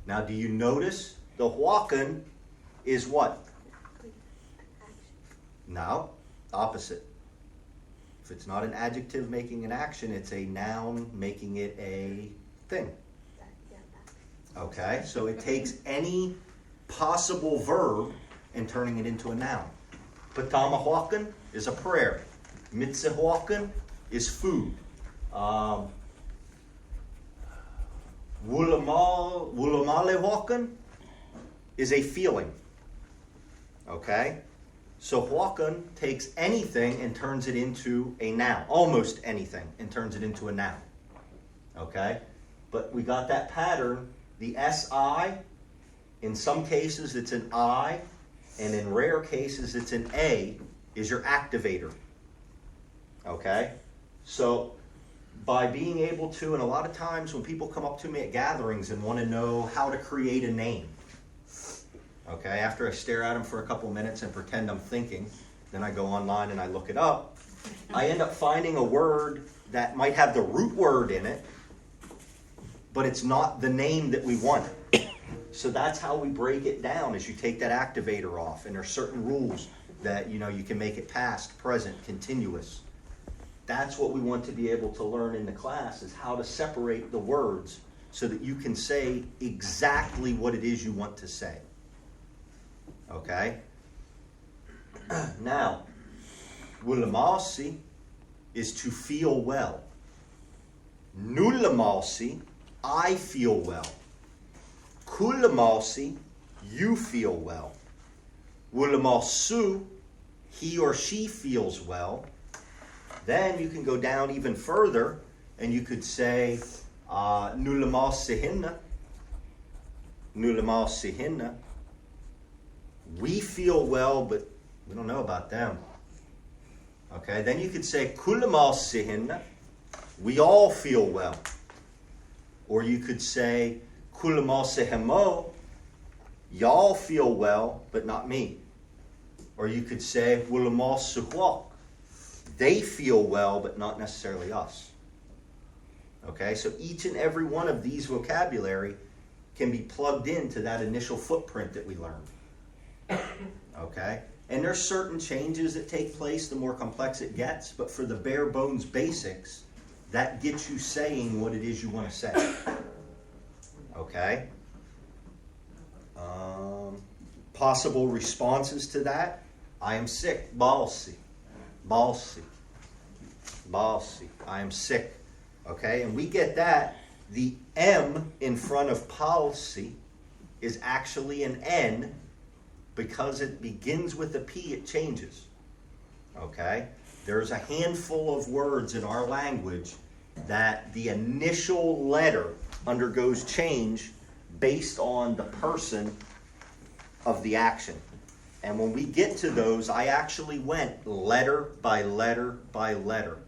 Now, do you notice the huakan is what? No, opposite. If it's not an adjective making an action, it's a noun making it a thing. Okay, so it takes any possible verb and turning it into a noun. Patamahuakan is a prayer. Mitzihuakan is food. Wulamalehuakan is a feeling. Okay? So huakan takes anything and turns it into a noun. Almost anything and turns it into a noun. Okay? But we got that pattern. The SI, in some cases it's an I, and in rare cases it's an A, is your activator. Okay? So by being able to, and a lot of times when people come up to me at gatherings and want to know how to create a name, okay, after I stare at them for a couple minutes and pretend I'm thinking, then I go online and I look it up, I end up finding a word that might have the root word in it, but it's not the name that we want. So that's how we break it down, is you take that activator off, and there's certain rules that you can make it past, present, continuous. That's what we want to be able to learn in the class, is how to separate the words so that you can say exactly what it is you want to say. Okay? Now, wulamasi is to feel well. Nulamasi, I feel well. Kulamasi, you feel well. Wulamasu, he or she feels well. Then you can go down even further and you could say nulamasihinna. Nulamasihinna. We feel well, but we don't know about them. Okay, then you could say kulamasihinna. We all feel well. Or you could say kulamasihimo. Y'all feel well, but not me. Or you could say wulamasuhuak. They feel well, but not necessarily us. Okay, so each and every one of these vocabulary can be plugged into that initial footprint that we learned. Okay, and there's certain changes that take place the more complex it gets, but for the bare bones basics, that gets you saying what it is you want to say. Okay. Possible responses to that: I am sick. Balsi. Balsi. Balsi. I am sick. Okay, and we get that. The M in front of policy is actually an N, because it begins with a P, it changes. Okay? There's a handful of words in our language that the initial letter undergoes change based on the person of the action. And when we get to those, I actually went letter by letter by letter.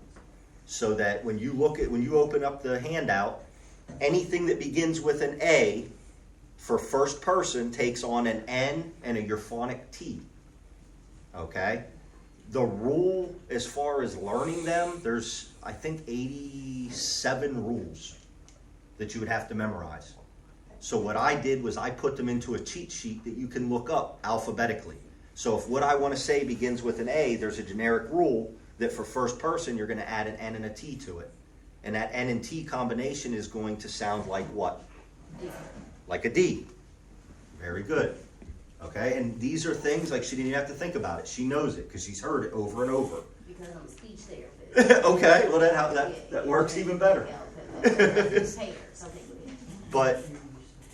So that when you open up the handout, anything that begins with an A for first person takes on an N and a euphonic T. Okay? The rule as far as learning them, there's, I think, 87 rules that you would have to memorize. So what I did was I put them into a cheat sheet that you can look up alphabetically. So if what I want to say begins with an A, there's a generic rule that for first person you're going to add an N and a T to it. And that N and T combination is going to sound like what? Like a D. Very good. Okay, and these are things like she didn't even have to think about it. She knows it because she's heard it over and over. Because I'm a speech therapist. Okay, well that works even better. But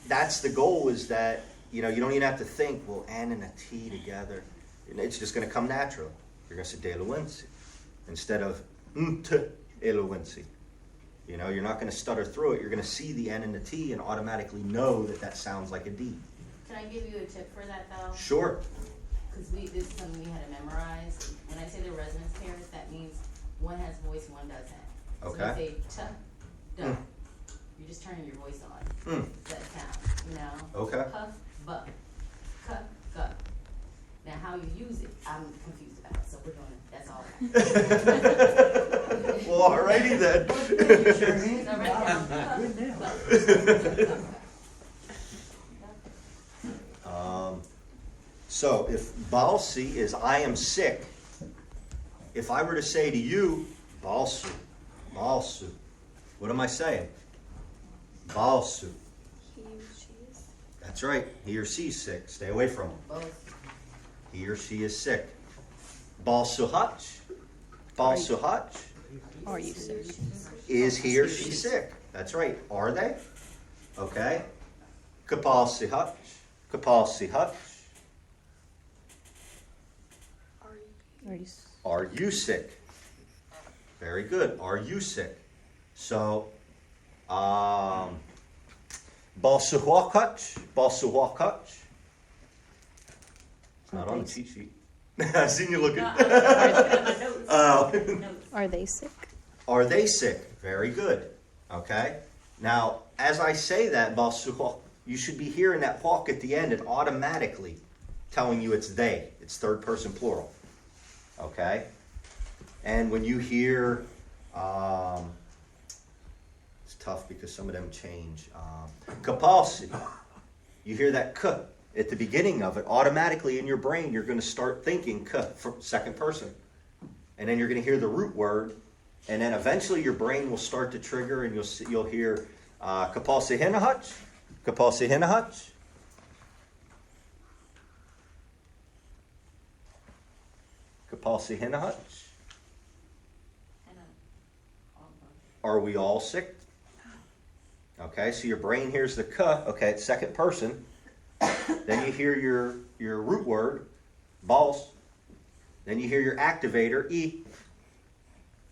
that's the goal, is that you don't even have to think, well, N and a T together. It's just going to come natural. You're going to say delinquency instead of delinquency. You're not going to stutter through it. You're going to see the N and the T and automatically know that sounds like a D. Can I give you a tip for that though? Sure. Because this is something we had to memorize. When I say the resonance pairs, that means one has voice, one doesn't. So when I say t, duh, you're just turning your voice on. That sound, Okay. Puff, buck, cut, gut. Now how you use it, I'm confused about. So we're doing it. That's all. Well, alrighty then. So right now, So if balsi is I am sick, if I were to say to you, balsu, what am I saying? Balsu. He or she is. That's right. He or she's sick. Stay away from him. both. He or she is sick. Balsuhach. Balsuhach. Are you sick? Is he or she sick? That's right. Are they? Okay. Kapalsihach. Kapalsihach. Are you? Are you sick? Very good. Are you sick? So, balsuhakach. Balsuhakach. It's not on the cheat sheet. I seen you looking. Are they sick? Are they sick? Very good. Okay. Now, as I say that, balsuhak, you should be hearing that hawk at the end and automatically telling you it's they. It's third person plural. Okay. And when you hear, it's tough because some of them change. Kapalsi. You hear that k at the beginning of it. Automatically in your brain, you're going to start thinking k for second person. And then you're going to hear the root word. And then eventually your brain will start to trigger and you'll hear kapalsi hinahach. Kapalsi hinahach. Kapalsi hinahach. Are we all sick? Okay, so your brain hears the k. Okay, it's second person. Then you hear your root word, bals. Then you hear your activator, e.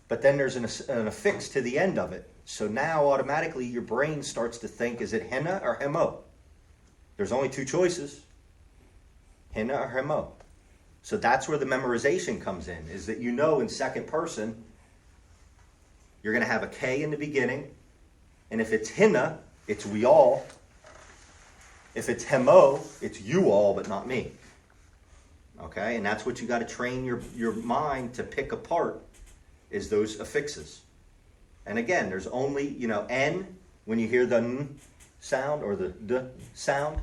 But then there's an affix to the end of it. So now automatically your brain starts to think, is it henna or hemo? There's only two choices, henna or hemo. So that's where the memorization comes in, is that in second person, you're going to have a K in the beginning. And if it's henna, it's we all. If it's hemo, it's you all, but not me. Okay, and that's what you got to train your mind to pick apart, is those affixes. And again, there's only, N, when you hear the N sound or the D sound,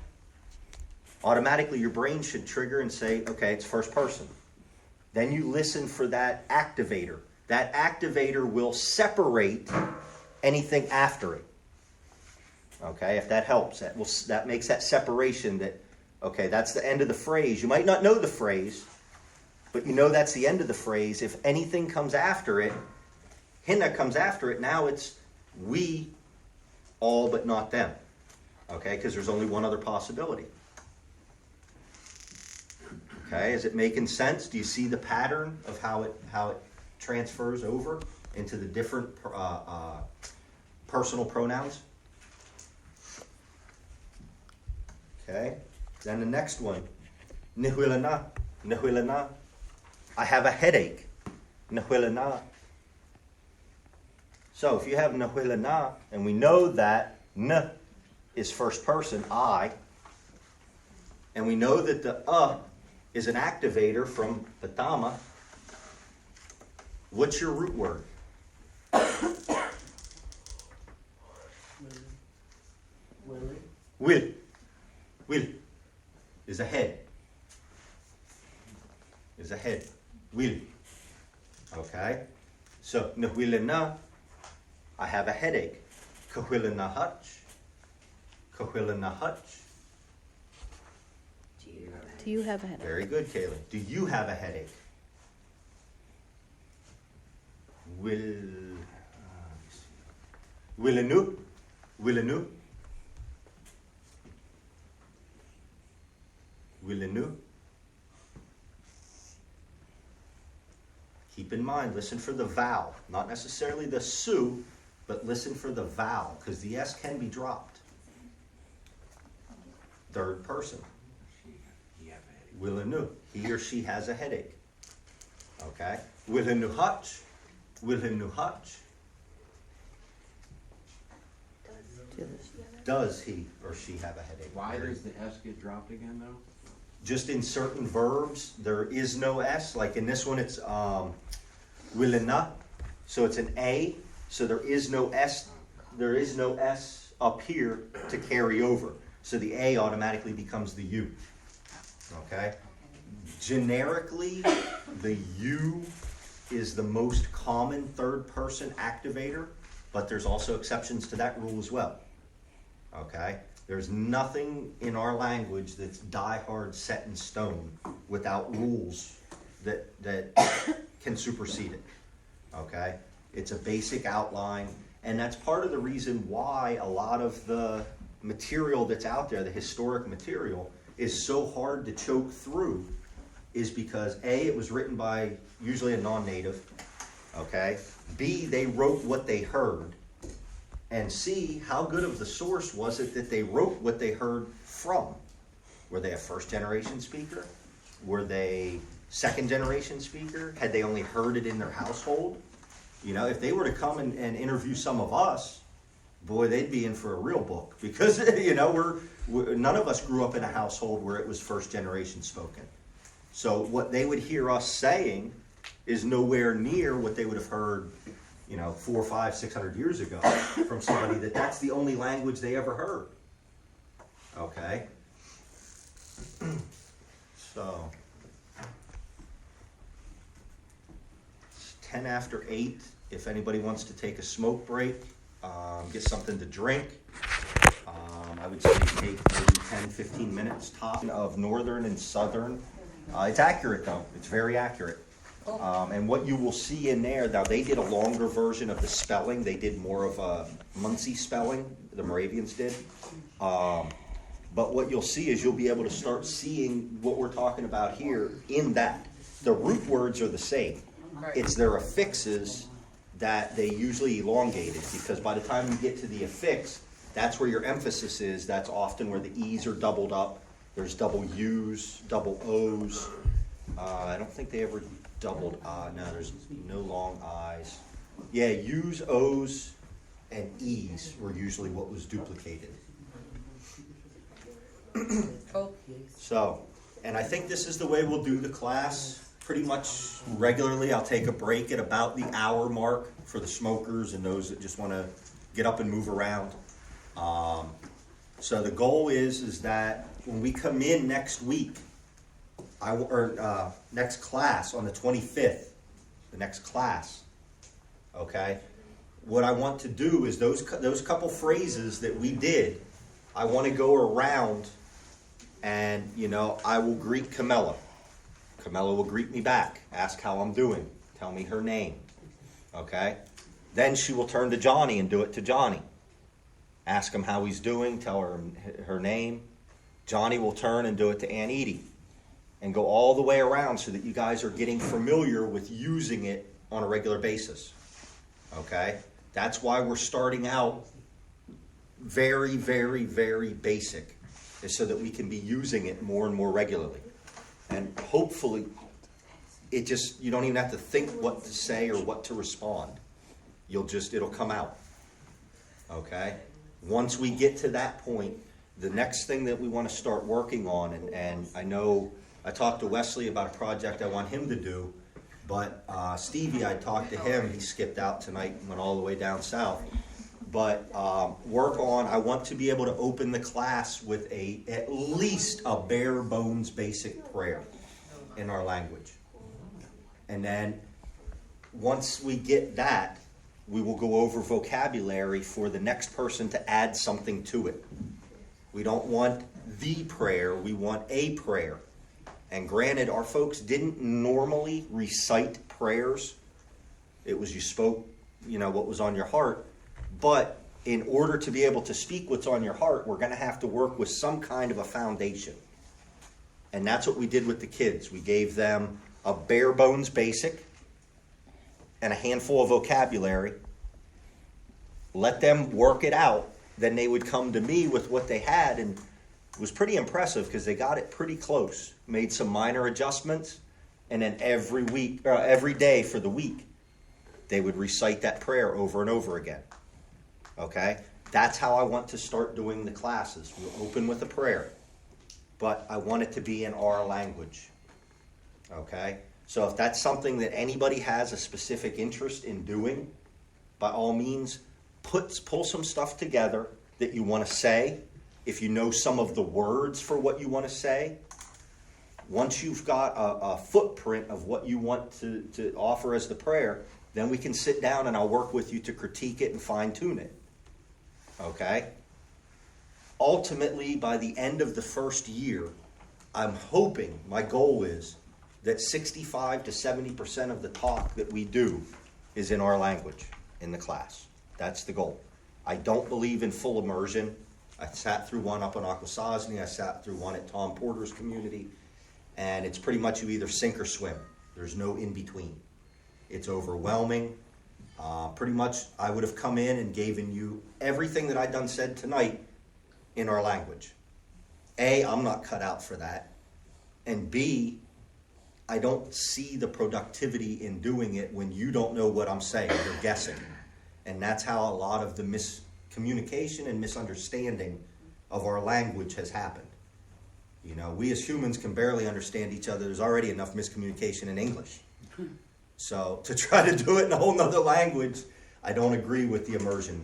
automatically your brain should trigger and say, okay, it's first person. Then you listen for that activator. That activator will separate anything after it. Okay, if that helps, that makes that separation that, okay, that's the end of the phrase. You might not know the phrase, but that's the end of the phrase. If anything comes after it, hinna comes after it, now it's we all but not them. Okay, because there's only one other possibility. Okay, is it making sense? Do you see the pattern of how it transfers over into the different personal pronouns? Okay, then the next one, Nihwilana, nihwilana. I have a headache. Nihwilana. So if you have nihwilana, and we know that n is first person, I, and we know that the is an activator from patama, what's your root word? Will. Will is a head. Is a head. Will. Okay? So, nahwilana, I have a headache. Kahwilana hutch. Kahwilana hutch. Do you have a headache? Very good, Kaylin. Do you have a headache? Willanu? Willanu? Willanu? Keep in mind, listen for the vowel. Not necessarily the su, but listen for the vowel, because the S can be dropped. Third person. Willanu. He or she has a headache. Okay? Willanu hutch. Willanu hutch. Does he or she have a headache? Why does the S get dropped again, though? Just in certain verbs, there is no S. Like in this one, it's willina, so it's an A. So there is no S. There is no S up here to carry over. So the A automatically becomes the U. Okay. Generically, the U is the most common third-person activator, but there's also exceptions to that rule as well. Okay? There's nothing in our language that's die-hard set in stone without rules that can supersede it. Okay? It's a basic outline, and that's part of the reason why a lot of the material that's out there, the historic material, is so hard to choke through, is because A, it was written by usually a non-native, okay? B, they wrote what they heard, and C, how good of the source was it that they wrote what they heard from? Were they a first-generation speaker? Were they second-generation speaker? Had they only heard it in their household? You know, if they were to come and interview some of us, boy, they'd be in for a real book, because, you know, none of us grew up in a household where it was first-generation spoken. So what they would hear us saying is nowhere near what they would have heard, you know, 400, 500, 600 years ago from somebody that's the only language they ever heard. Okay? So, it's 10 after 8. If anybody wants to take a smoke break, get something to drink, I would say take maybe 10, 15 minutes top of northern and southern. It's accurate though, it's very accurate. And what you will see in there, now they did a longer version of the spelling, they did more of a Muncie spelling, the Moravians did. But what you'll see is you'll be able to start seeing what we're talking about here in that. The root words are the same. It's their affixes that they usually elongated, because by the time you get to the affix, that's where your emphasis is. That's often where the E's are doubled up. There's double U's, double O's. I don't think they ever doubled no, there's no long I's. Yeah, U's, O's, and E's were usually what was duplicated. So, and I think this is the way we'll do the class pretty much regularly. I'll take a break at about the hour mark for the smokers and those that just want to get up and move around. So the goal is that when we come in next week, next class on the 25th, the next class, okay, what I want to do is those couple phrases that we did, I want to go around and, you know, I will greet Camilla. Camilla will greet me back, ask how I'm doing, tell me her name, okay? Then she will turn to Johnny and do it to Johnny. Ask him how he's doing, tell her name. Johnny will turn and do it to Aunt Edie. And go all the way around so that you guys are getting familiar with using it on a regular basis. Okay? That's why we're starting out very, very, very basic, is so that we can be using it more and more regularly. And hopefully, you don't even have to think what to say or what to respond. It'll come out. Okay? Once we get to that point, the next thing that we want to start working on, and I know I talked to Wesley about a project I want him to do, but Stevie, I talked to him, he skipped out tonight and went all the way down south. But I want to be able to open the class with at least a bare bones basic prayer in our language. And then once we get that, we will go over vocabulary for the next person to add something to it. We don't want the prayer, we want a prayer. And granted, our folks didn't normally recite prayers. It was you spoke, what was on your heart. But in order to be able to speak what's on your heart, we're going to have to work with some kind of a foundation. And that's what we did with the kids. We gave them a bare bones basic and a handful of vocabulary. Let them work it out. Then they would come to me with what they had, and it was pretty impressive because they got it pretty close. Made some minor adjustments, and then every day for the week, they would recite that prayer over and over again. Okay? That's how I want to start doing the classes. We'll open with a prayer, but I want it to be in our language. Okay? So if that's something that anybody has a specific interest in doing, by all means, pull some stuff together that you want to say. If you know some of the words for what you want to say, once you've got a footprint of what you want to offer as the prayer, then we can sit down and I'll work with you to critique it and fine-tune it. Okay? Ultimately, by the end of the first year, I'm hoping, my goal is, that 65 to 70% of the talk that we do is in our language in the class. That's the goal. I don't believe in full immersion. I sat through one up on Akwesasne. I sat through one at Tom Porter's community. And it's pretty much you either sink or swim. There's no in-between. It's overwhelming. Pretty much I would have come in and given you everything that I done said tonight in our language. A, I'm not cut out for that. And B, I don't see the productivity in doing it when you don't know what I'm saying. You're guessing. And that's how a lot of the miscommunication and misunderstanding of our language has happened. We as humans can barely understand each other. There's already enough miscommunication in English. So to try to do it in a whole nother language, I don't agree with the immersion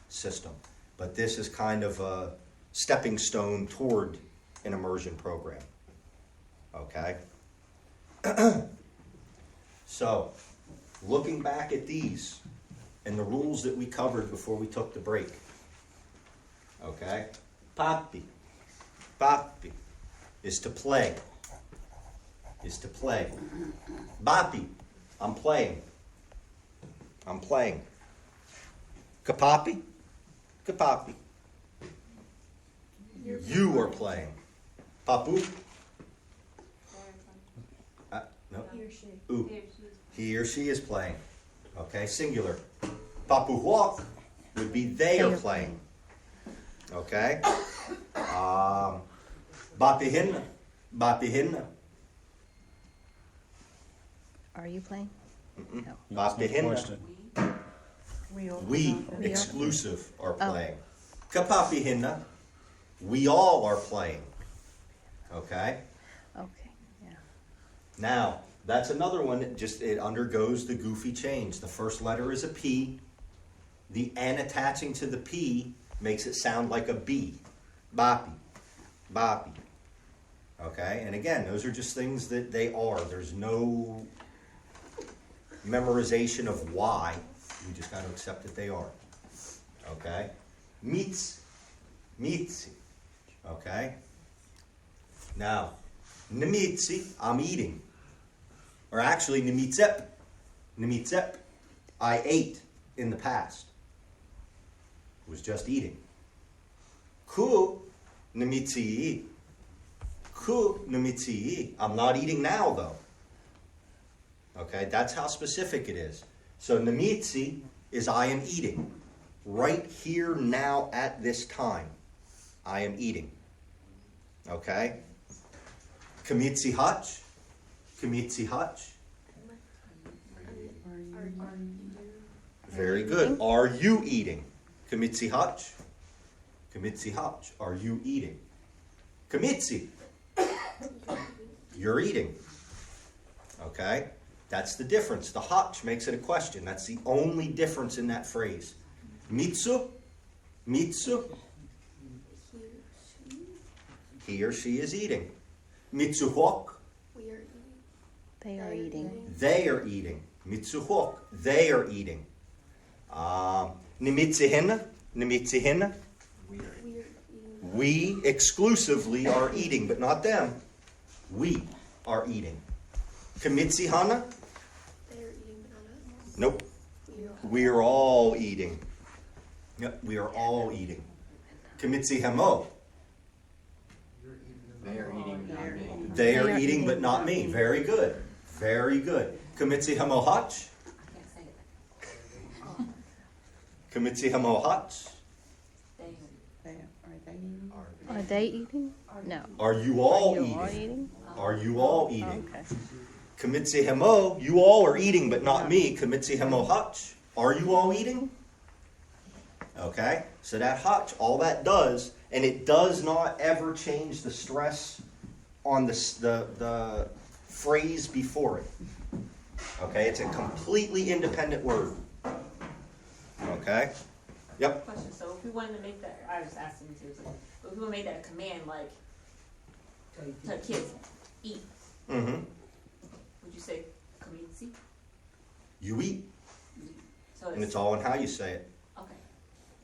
system. But this is kind of a stepping stone toward an immersion program. Okay? So, looking back at these and the rules that we covered before we took the break. Okay? Papi is to play. Bapi, I'm playing. Kapapi, you are playing. Papu, no. He or she. Ooh. He or she is playing. Okay, singular. Papuhua would be they are playing. Okay? Bapihinna. Are you playing? No. Bapihinna. We, exclusive, are playing. Kapapihinna. We all are playing. Okay? Okay. Yeah. Now, that's another one that it undergoes the goofy change. The first letter is a P. The N attaching to the P makes it sound like a B. Bapi. Okay? And again, those are just things that they are. There's no memorization of why. We just got to accept that they are. Okay? Mitzi. Okay? Now, nimitzi, I'm eating. Or actually, nimitzep, I ate in the past. Was just eating. Ku nimitzi, I'm not eating now, though. Okay, that's how specific it is. So nimitzi is I am eating. Right here, now, at this time, I am eating. Okay? Kamitsi hach. Kamitsi hach. Very good. Are you eating? Kamitsi hach. Kamitsi hach. Are you eating? Kamitsi. You're eating. Okay? That's the difference. The hach makes it a question. That's the only difference in that phrase. Mitsu. Mitsu. He or she is eating. Mitsuhok. They are eating. They are eating. Mitsuhok. They are eating. Nimitsihin. Nimitsihin. We exclusively are eating, but not them. We are eating. Kamitsihana. Nope. We are all eating. Yep, we are all eating. Kamitsihamo. They are eating, not me. They are eating, but not me. Very good. Very good. Kamitsihamo hach. Kamitsihamo hach. Are they eating? No. Are you all Are you all eating? eating? Are you all eating? Okay. Kamitsihamo, you all are eating, but not me. Kamitsihamo hach. Are you all eating? Okay, so that hach, all that does, and it does not ever change the stress on the phrase before it. Okay, it's a completely independent word. Okay? Yep. Question, so if we wanted to make that, I was asking seriously, but if we want to make that a command, like, to kids, eat, Mm-hmm. would you say kamitsi? You eat, So and it's all in how you say it. okay,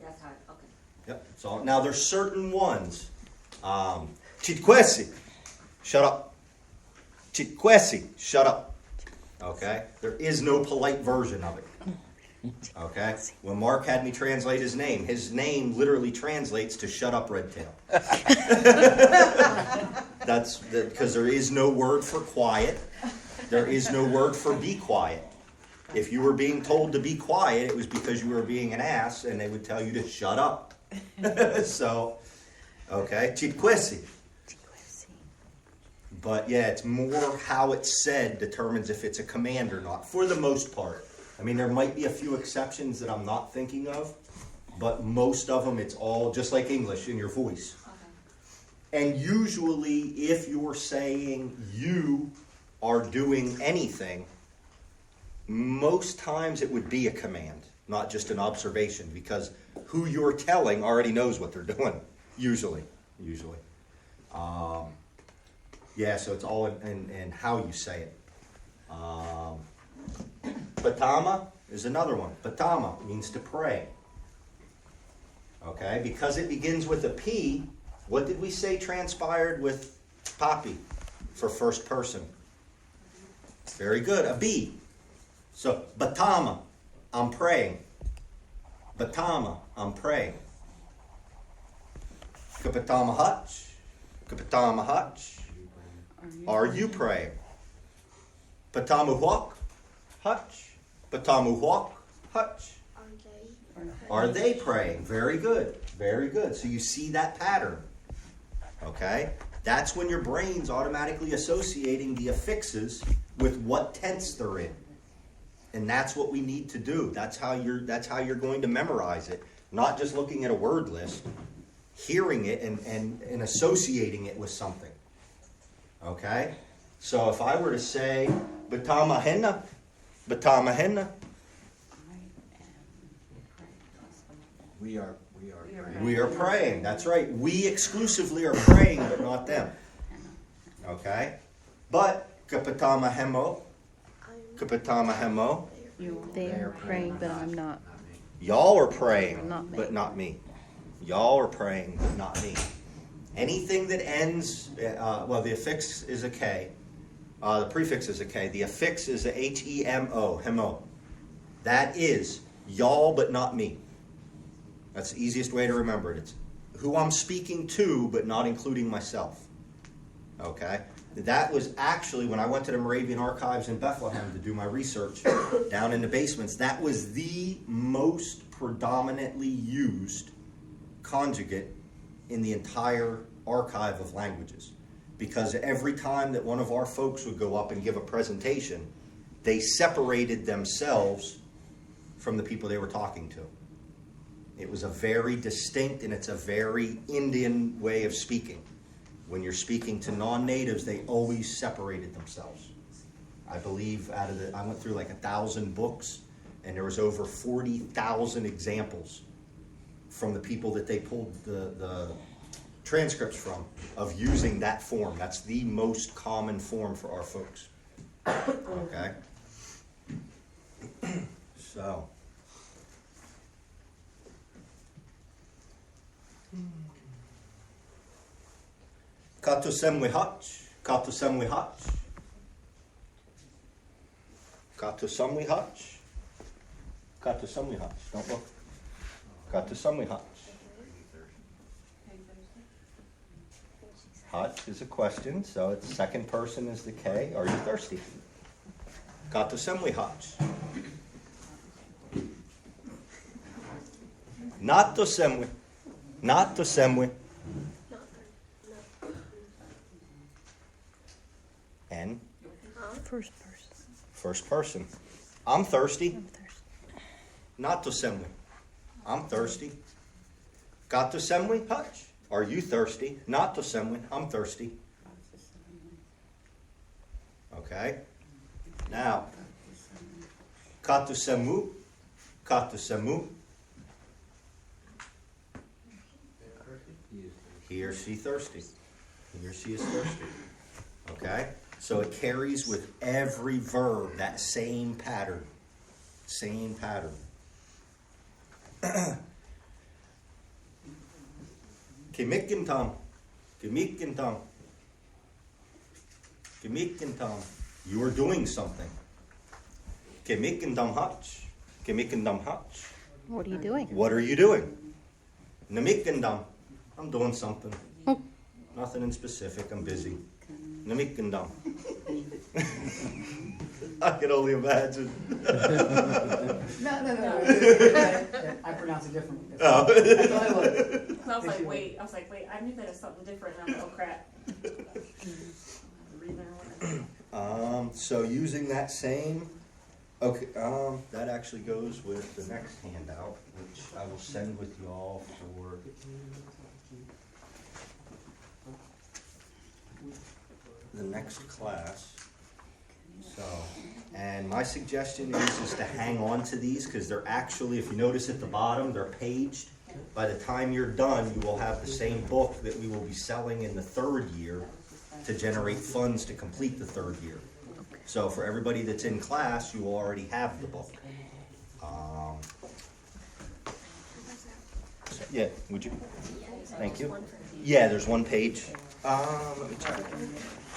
that's how, okay. Yep. It's all. Now there's certain ones. Chitkwesi, shut up. Chitkwesi, shut up. Okay. There is no polite version of it. Okay. When Mark had me translate his name literally translates to "shut up, red tail." That's because there is no word for quiet. There is no word for be quiet. If you were being told to be quiet, it was because you were being an ass, and they would tell you to shut up. So, okay, chitkwesi. But yeah, it's more how it's said determines if it's a command or not, for the most part. I mean, there might be a few exceptions that I'm not thinking of, but most of them, it's all just like English in your voice. Okay. And usually, if you're saying you are doing anything, most times it would be a command, not just an observation, because who you're telling already knows what they're doing, usually. Yeah, so it's all in how you say it. Patama is another one. Patama means to pray. Okay, because it begins with a P, what did we say transpired with Papi for first person? Very good, a B. So, Batama, I'm praying. Batama, I'm praying. Kapatama hutch. Kapatama hutch. Are you praying? Patamu walk, hutch. Patamu walk, hutch. Are they praying? Very good. Very good. So you see that pattern. Okay? That's when your brain's automatically associating the affixes with what tense they're in. And that's what we need to do. That's how you're going to memorize it. Not just looking at a word list, hearing it and associating it with something. Okay? So if I were to say Batama henna, Batama henna, We are praying. we are praying. That's right. We exclusively are praying, but not them. Okay? But Kapatama hemo, Kapatama hemo, They are praying, but I'm not. y'all are praying, Not me. but not me. Y'all are praying, but not me. Anything that ends, well, the affix is a K. The prefix is a K. The affix is a H-E-M-O, hemo. That is y'all, but not me. That's the easiest way to remember it. It's who I'm speaking to, but not including myself. Okay? That was actually, when I went to the Moravian Archives in Bethlehem to do my research down in the basements, that was the most predominantly used conjugate in the entire archive of languages. because every time that one of our folks would go up and give a presentation, they separated themselves from the people they were talking to. It was a very distinct, and it's a very Indian way of speaking. When you're speaking to non-natives, they always separated themselves. I believe I went through like 1,000 books, and there was over 40,000 examples from the people that they pulled the transcripts from of using that form. That's the most common form for our folks. Okay? So. Kato semwe hach, kato semwe hach. Kato semwe hach. Kato semwe hach. Don't look. Kato semwe hach. Hach is a question, so it's second person is the K. Are you thirsty? Kato semwe hach. Not to semwe. Not to semwe. And First person. first person. I'm thirsty. I'm thirsty. Not to semwe. I'm thirsty. Got to semwe? Hutch. Are you thirsty? Not to semwe. I'm thirsty. Okay. Now, katu semu. Katu semu. He or she thirsty. He or she is thirsty. Okay? So it carries with every verb that same pattern. Same pattern. Kimikintam. Kimikintam. Kimikintam. You are doing something. Kimikintam hutch. Kimikintam hutch. What are you doing? What are you doing? Namikindam. I'm doing something. Nothing in specific. I'm busy. Namikindam. I can only imagine. No. I pronounce it differently. Oh. That's all I was. I was like, wait, I knew that was something different, and I'm like, oh crap. So using that same, okay, that actually goes with the next handout, which I will send with y'all for the next class. So, and my suggestion is to hang on to these, because they're actually, if you notice at the bottom, they're paged. By the time you're done, you will have the same book that we will be selling in the third year to generate funds to complete the third year. So for everybody that's in class, you will already have the book. Yeah, would you? Thank you. Yeah, there's one page. Let me check.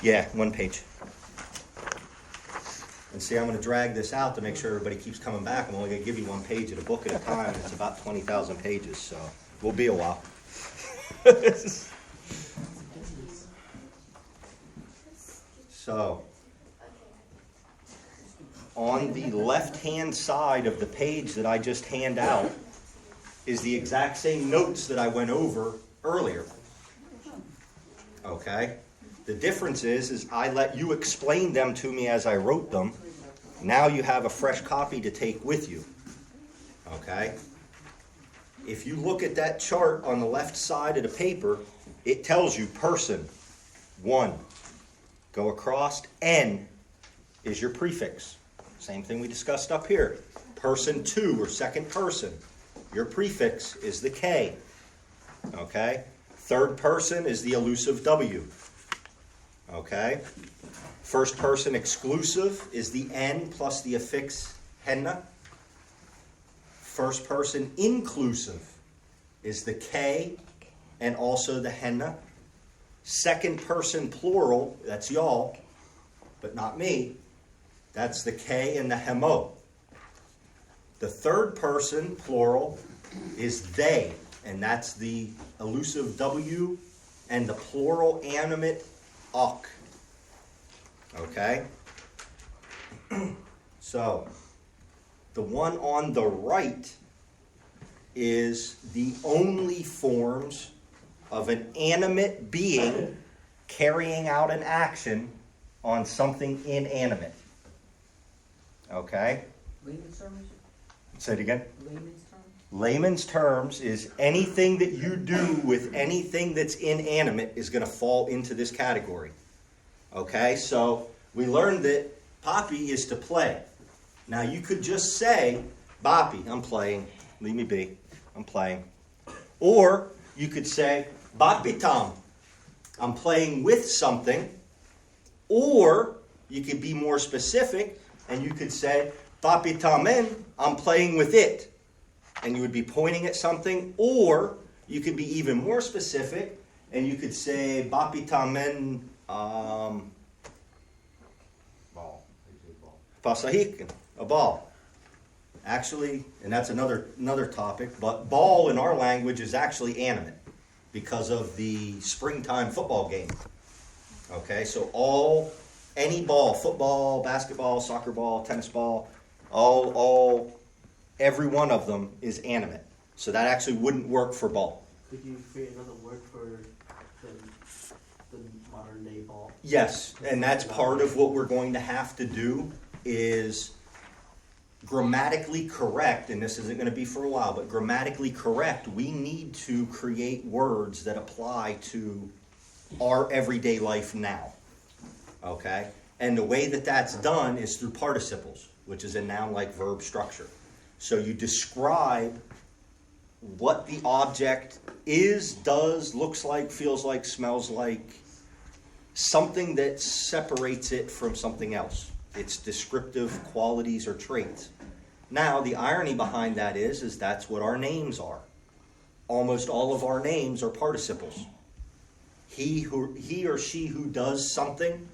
Yeah, one page. And see, I'm going to drag this out to make sure everybody keeps coming back. I'm only going to give you one page of a book at a time. It's about 20,000 pages, so we'll be a while. So, on the left-hand side of the page that I just hand out is the exact same notes that I went over earlier. Okay? The difference is I let you explain them to me as I wrote them. Now you have a fresh copy to take with you. Okay? If you look at that chart on the left side of the paper, it tells you person, 1. Go across, N is your prefix. Same thing we discussed up here. Person 2, or second person. Your prefix is the K. Okay? Third person is the elusive W. Okay? First person exclusive is the N plus the affix henna. First person inclusive is the K and also the henna. Second person plural, that's y'all, but not me. That's the K and the hemo. The third person plural is they, and that's the elusive W and the plural animate ok. Okay? So, the one on the right is the only forms of an animate being carrying out an action on something inanimate. Okay? Layman's terms? Say it again. Layman's terms? Layman's terms is anything that you do with anything that's inanimate is going to fall into this category. Okay? So we learned that Papi is to play. Now you could just say, Papi, I'm playing. Leave me be. I'm playing. Or you could say, Papi Tom, I'm playing with something. Or you could be more specific and you could say, Papi Tamen, I'm playing with it. And you would be pointing at something. Or you could be even more specific and you could say, Papi Tamen, Ball. Pasahikin, a ball. Actually, and that's another topic, but ball in our language is actually animate because of the springtime football game. Okay, so any ball, football, basketball, soccer ball, tennis ball, every one of them is animate. So that actually wouldn't work for ball. Could you create another word for the modern day ball? Yes, and that's part of what we're going to have to do is grammatically correct, and this isn't going to be for a while, but grammatically correct, we need to create words that apply to our everyday life now. Okay? And the way that that's done is through participles, which is a noun-like verb structure. So you describe what the object is, does, looks like, feels like, smells like, something that separates it from something else. Its descriptive qualities or traits. Now, the irony behind that is that's what our names are. Almost all of our names are participles. He or she who does something,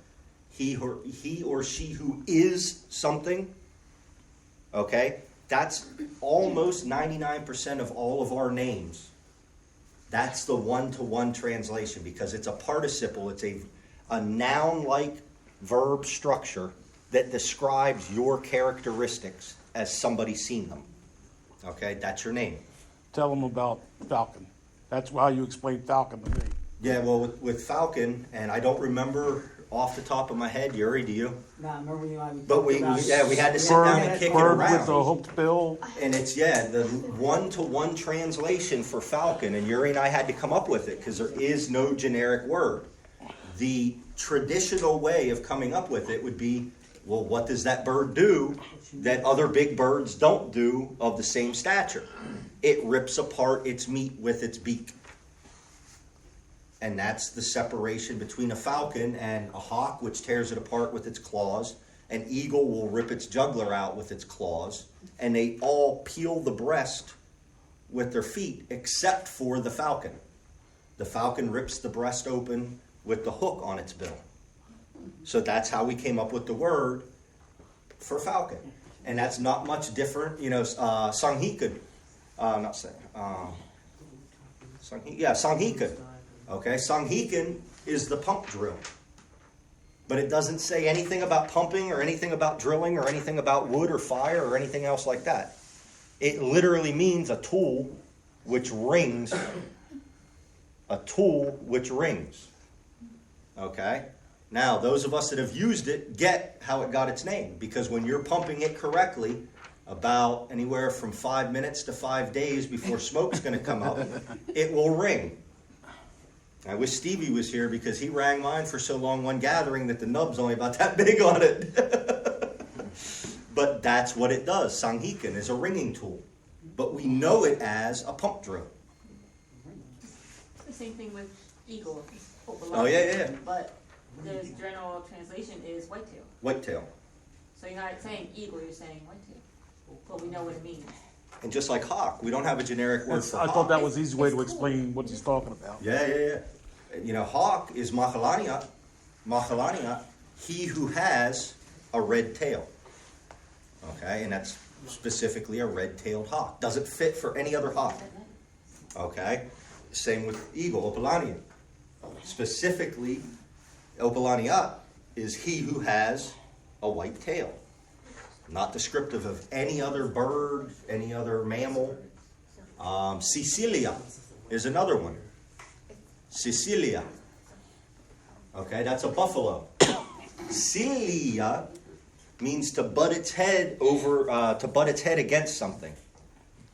he or she who is something. Okay? That's almost 99% of all of our names. That's the one-to-one translation because it's a participle. It's a noun-like verb structure that describes your characteristics as somebody's seen them. Okay, that's your name. Tell them about Falcon. That's how you explain Falcon to me. Yeah, well, with Falcon, and I don't remember off the top of my head, Yuri, do you? Nah, remember you and I But we had to sit down and kick it Bird with around. the hooked bill. And it's, the one-to-one translation for Falcon, and Yuri and I had to come up with it because there is no generic word. The traditional way of coming up with it would be, well, what does that bird do that other big birds don't do of the same stature? It rips apart its meat with its beak. And that's the separation between a falcon and a hawk, which tears it apart with its claws. An eagle will rip its jugular out with its claws. And they all peel the breast with their feet, except for the falcon. The falcon rips the breast open with the hook on its bill. So that's how we came up with the word for falcon. And that's not much different. Sanghikud. Sanghikud. Okay, Sanghikud is the pump drill. But it doesn't say anything about pumping or anything about drilling or anything about wood or fire or anything else like that. It literally means a tool which rings. A tool which rings. Okay? Now, those of us that have used it get how it got its name. Because when you're pumping it correctly, about anywhere from 5 minutes to 5 days before smoke's going to come up, it will ring. I wish Stevie was here because he rang mine for so long one gathering that the nub's only about that big on it. But that's what it does. Sanghikan is a ringing tool. But we know it as a pump drill. The same thing with eagle. Oh, yeah. But the general translation is whitetail. Whitetail. So you're not saying eagle, you're saying whitetail. But we know what it means. And just like hawk, we don't have a generic word for I hawk. thought that was the easy way to explain what he's talking about. Yeah. Hawk is machalania. Machalania, he who has a red tail. Okay, and that's specifically a red-tailed hawk. Doesn't fit for any other hawk. Okay, same with eagle, opalania. Specifically, opalania is he who has a white tail. Not descriptive of any other bird, any other mammal. Cecilia is another one. Cecilia. Okay, that's a buffalo. Cilia means to butt its head against something.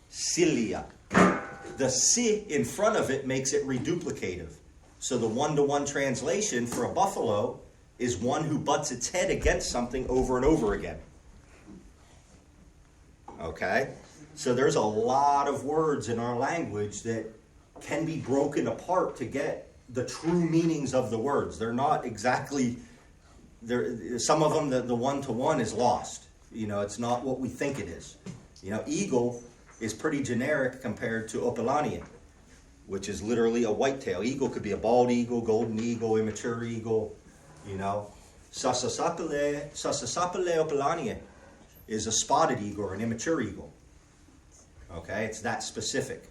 Cilia. The si in front of it makes it reduplicative. So the one-to-one translation for a buffalo is one who butts its head against something over and over again. Okay? So there's a lot of words in our language that can be broken apart to get the true meanings of the words. They're not exactly, some of them, the one-to-one is lost. You know, it's not what we think it is. You know, eagle is pretty generic compared to opelania, which is literally a whitetail. Eagle could be a bald eagle, golden eagle, immature eagle, you know. Sasasapale opelania is a spotted eagle or an immature eagle. Okay, it's that specific.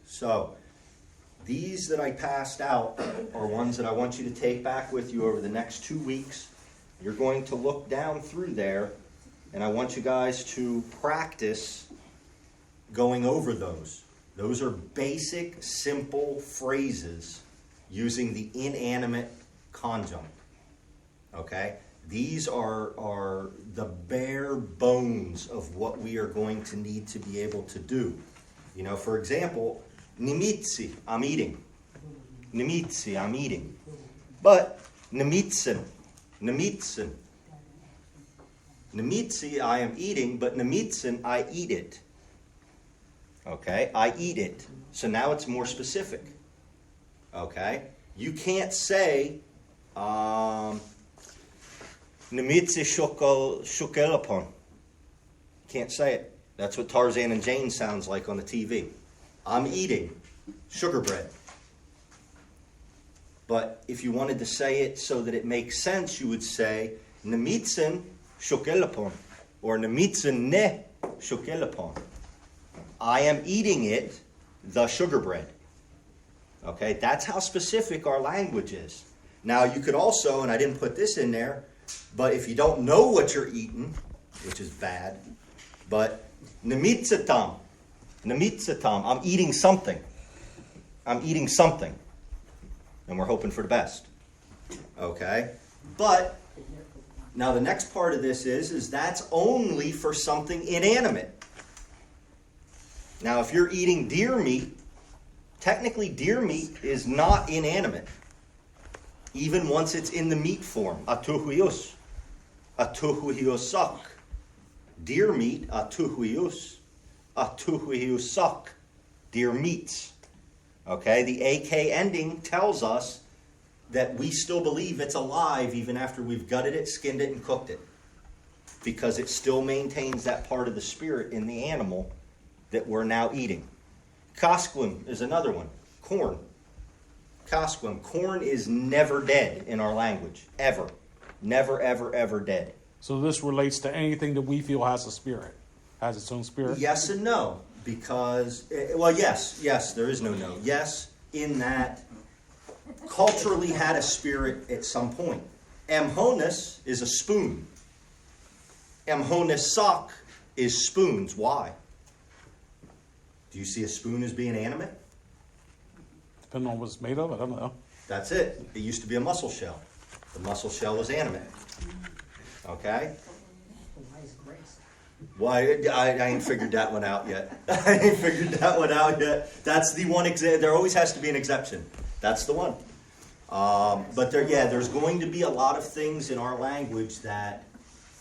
So, these that I passed out are ones that I want you to take back with you over the next 2 weeks. You're going to look down through there, and I want you guys to practice going over those. Those are basic, simple phrases using the inanimate conjunct. Okay? These are the bare bones of what we are going to need to be able to do. You know, for example, nimitsi, I'm eating. Nimitsi, I'm eating. But nimitsen. Nimitsi, I am eating, but nimitsen, I eat it. Okay, I eat it. So now it's more specific. Okay, you can't say nimitsi shukelapon. Can't say it. That's what Tarzan and Jane sounds like on the TV. I'm eating sugar bread. But if you wanted to say it so that it makes sense, you would say nimitsen shukelapon or nimitsen ne shukelapon. I am eating it, the sugar bread. Okay, that's how specific our language is. Now you could also, and I didn't put this in there, but if you don't know what you're eating, which is bad, but nimitsatam, I'm eating something. I'm eating something. And we're hoping for the best. Okay? But, now the next part of this is that's only for something inanimate. Now if you're eating deer meat, technically deer meat is not inanimate. Even once it's in the meat form. Atuhuyus. Atuhuyosak. Deer meat, atuhuyus. Atuhuyusak. Deer meats. Okay, the AK ending tells us that we still believe it's alive even after we've gutted it, skinned it, and cooked it. Because it still maintains that part of the spirit in the animal that we're now eating. Kasquim is another one. Corn. Kasquim. Corn is never dead in our language. Ever. Never, ever, ever dead. So this relates to anything that we feel has a spirit, has its own spirit? Yes and no. Because, well, yes, there is no. Yes, in that culturally had a spirit at some point. Amhonis is a spoon. Amhonisok is spoons. Why? Do you see a spoon as being animate? Depending on what it's made of, I don't know. That's it. It used to be a mussel shell. The mussel shell was animate. Okay? Well, I ain't figured that one out yet. That's the one there always has to be an exception. That's the one. But there's going to be a lot of things in our language that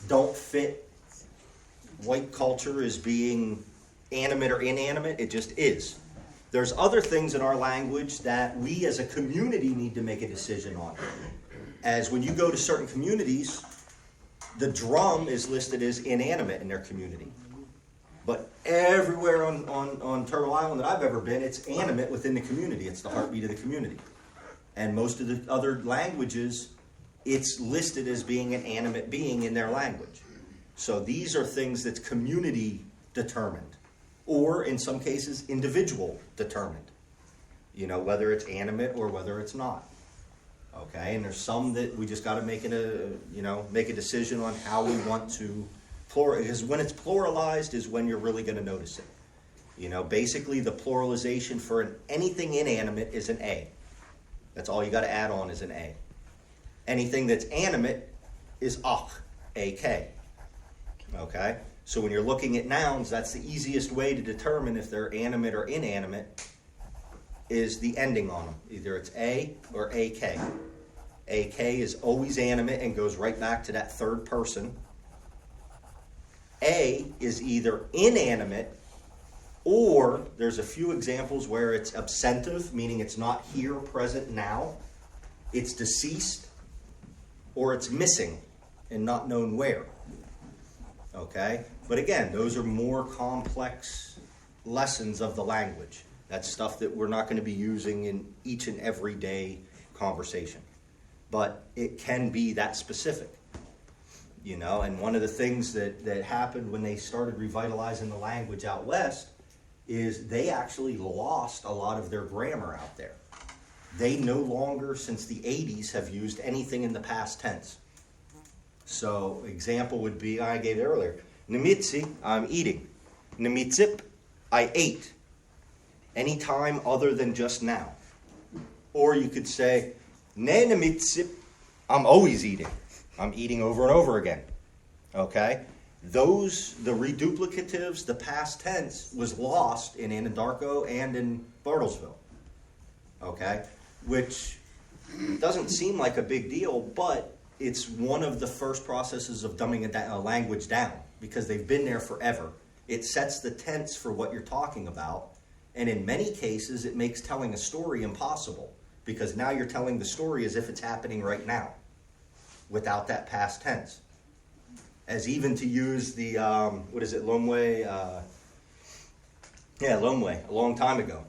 don't fit white culture as being animate or inanimate. It just is. There's other things in our language that we as a community need to make a decision on. As when you go to certain communities, the drum is listed as inanimate in their community. But everywhere on Turtle Island that I've ever been, it's animate within the community. It's the heartbeat of the community. And most of the other languages, it's listed as being an animate being in their language. So these are things that's community determined. Or in some cases, individual determined. You know, whether it's animate or whether it's not. Okay, and there's some that we just got to make a decision on how we want to plural. Because when it's pluralized is when you're really going to notice it. You know, basically the pluralization for anything inanimate is an A. That's all you got to add on is an A. Anything that's animate is ach, A-K. Okay? So when you're looking at nouns, that's the easiest way to determine if they're animate or inanimate, is the ending on them. Either it's A or AK. AK is always animate and goes right back to that third person. A is either inanimate, or there's a few examples where it's absentive, meaning it's not here, present, now. It's deceased, or it's missing and not known where. Okay? But again, those are more complex lessons of the language. That's stuff that we're not going to be using in each and every day conversation. But it can be that specific. You know, and one of the things that happened when they started revitalizing the language out west is they actually lost a lot of their grammar out there. They no longer, since the 80s, have used anything in the past tense. So, example would be, I gave it earlier, Nimitsi, I'm eating. Nimitsip, I ate. Anytime other than just now. Or you could say, Ne nimitsip, I'm always eating. I'm eating over and over again. Okay? Those, the reduplicatives, the past tense, was lost in Anadarko and in Bartlesville. Okay? Which doesn't seem like a big deal, but it's one of the first processes of dumbing a language down, because they've been there forever. It sets the tense for what you're talking about, and in many cases, it makes telling a story impossible, because now you're telling the story as if it's happening right now, without that past tense. As even to use the, Loanway? Loanway, a long time ago.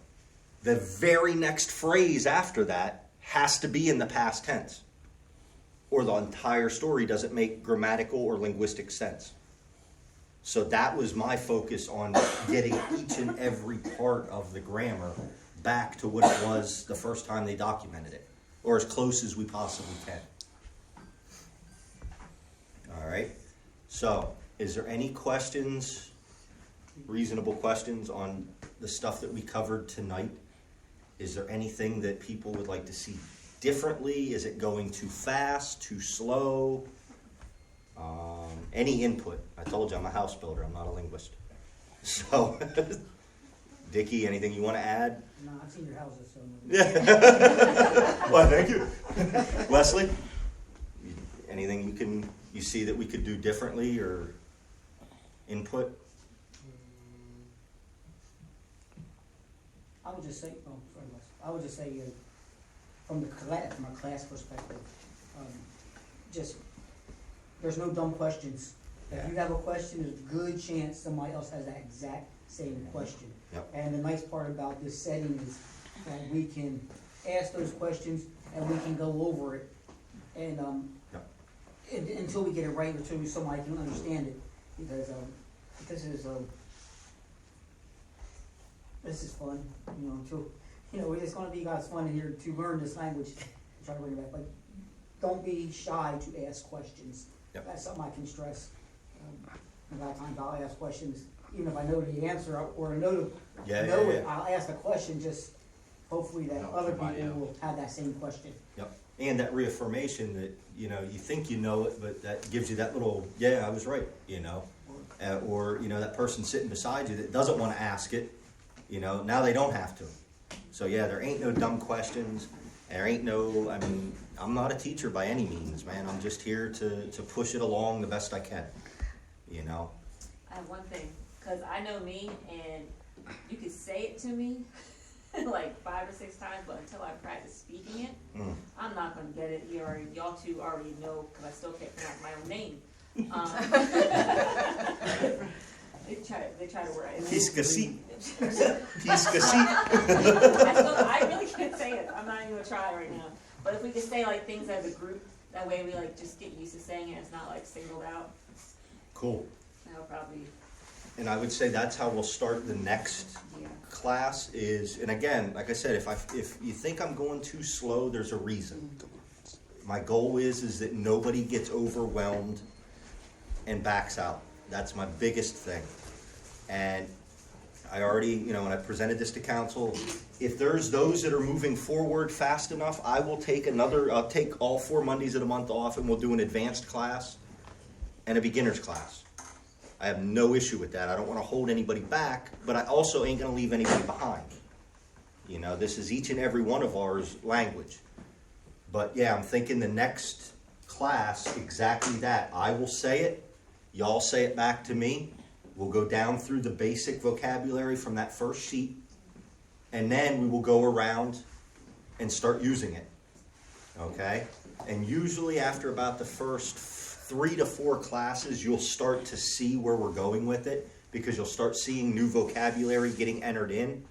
The very next phrase after that has to be in the past tense, or the entire story doesn't make grammatical or linguistic sense. So that was my focus on getting each and every part of the grammar back to what it was the first time they documented it, or as close as we possibly can. All right. So, is there any questions, reasonable questions on the stuff that we covered tonight? Is there anything that people would like to see differently? Is it going too fast, too slow? Any input? I told you I'm a house builder. I'm not a linguist. So, Dickie, anything you want to add? No, I've seen your houses, so. Well, thank you. Wesley, anything you see that we could do differently or input? I would just say, from a class perspective, just, there's no dumb questions. If you have a question, there's a good chance somebody else has that exact same question. Yep. And the nice part about this setting is that we can ask those questions and we can go over it, and until we get it right, until somebody can understand it, because this is fun, it's going to be God's fun in here to learn this language. Try to bring it back, but don't be shy to ask questions. Yep. That's something I can stress. A lot of times I'll ask questions, even if I know the answer or know it, I'll ask a question, just hopefully that other people will have that same question. Yep. And that reaffirmation that, you think you know it, but that gives you that little, I was right, or that person sitting beside you that doesn't want to ask it, now they don't have to. So there ain't no dumb questions. There ain't no, I'm not a teacher by any means, man. I'm just here to push it along the best I can, I have one thing, because I know me, and you could say it to me like 5 or 6 times, but until I practice speaking it, I'm not going to get it. Y'all two already know, because I still can't pronounce my own name. They try to write it. Piscasi. I really can't say it. I'm not even going to try right now. But if we could say things as a group, that way we just get used to saying it. It's not singled out. Cool. That'll probably. And I would say that's how we'll start the next class is, and again, like I said, if you think I'm going too slow, there's a reason. My goal is that nobody gets overwhelmed and backs out. That's my biggest thing. And I already, when I presented this to council, if there's those that are moving forward fast enough, I'll take all 4 Mondays of the month off and we'll do an advanced class and a beginner's class. I have no issue with that. I don't want to hold anybody back, but I also ain't going to leave anybody behind. This is each and every one of ours language. But yeah, I'm thinking the next class, exactly that. I will say it, y'all say it back to me. We'll go down through the basic vocabulary from that first sheet, and then we will go around and start using it. Okay? And usually after about the first 3 to 4 classes, you'll start to see where we're going with it, because you'll start seeing new vocabulary getting entered in.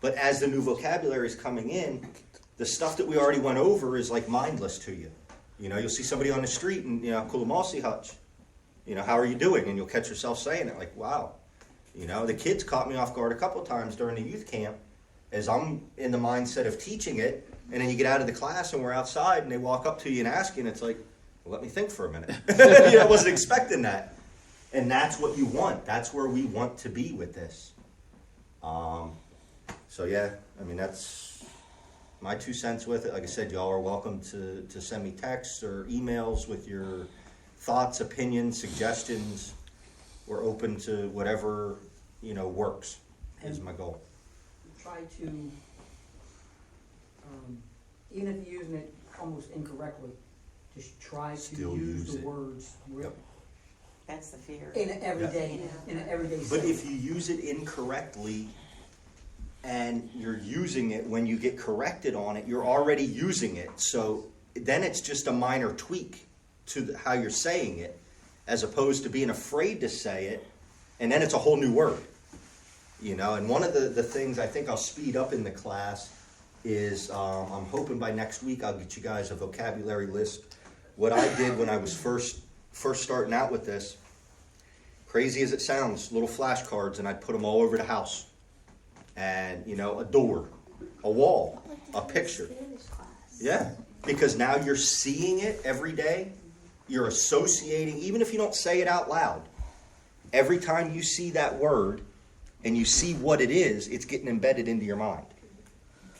But as the new vocabulary is coming in, the stuff that we already went over is like mindless to you. You'll see somebody on the street and, Kulamasi Hutch. How are you doing? And you'll catch yourself saying it like, wow. The kids caught me off guard a couple of times during the youth camp as I'm in the mindset of teaching it. And then you get out of the class and we're outside and they walk up to you and ask you and it's like, well, let me think for a minute. I wasn't expecting that. And that's what you want. That's where we want to be with this. So yeah, that's my 2 cents with it. Like I said, y'all are welcome to send me texts or emails with your thoughts, opinions, suggestions. We're open to whatever, works is my goal. Try to, even if you're using it almost incorrectly, just try to Still use use the it. words Yep. That's the fear. in an everyday, in an everyday But setting. if you use it incorrectly and you're using it, when you get corrected on it, you're already using it. So then it's just a minor tweak to how you're saying it, as opposed to being afraid to say it, and then it's a whole new word. And one of the things I think I'll speed up in the class is I'm hoping by next week I'll get you guys a vocabulary list. What I did when I was first starting out with this, crazy as it sounds, little flashcards, and I'd put them all over the house. And, a door, a wall, a picture. Yeah, because now you're seeing it every day. You're associating, even if you don't say it out loud, every time you see that word and you see what it is, it's getting embedded into your mind.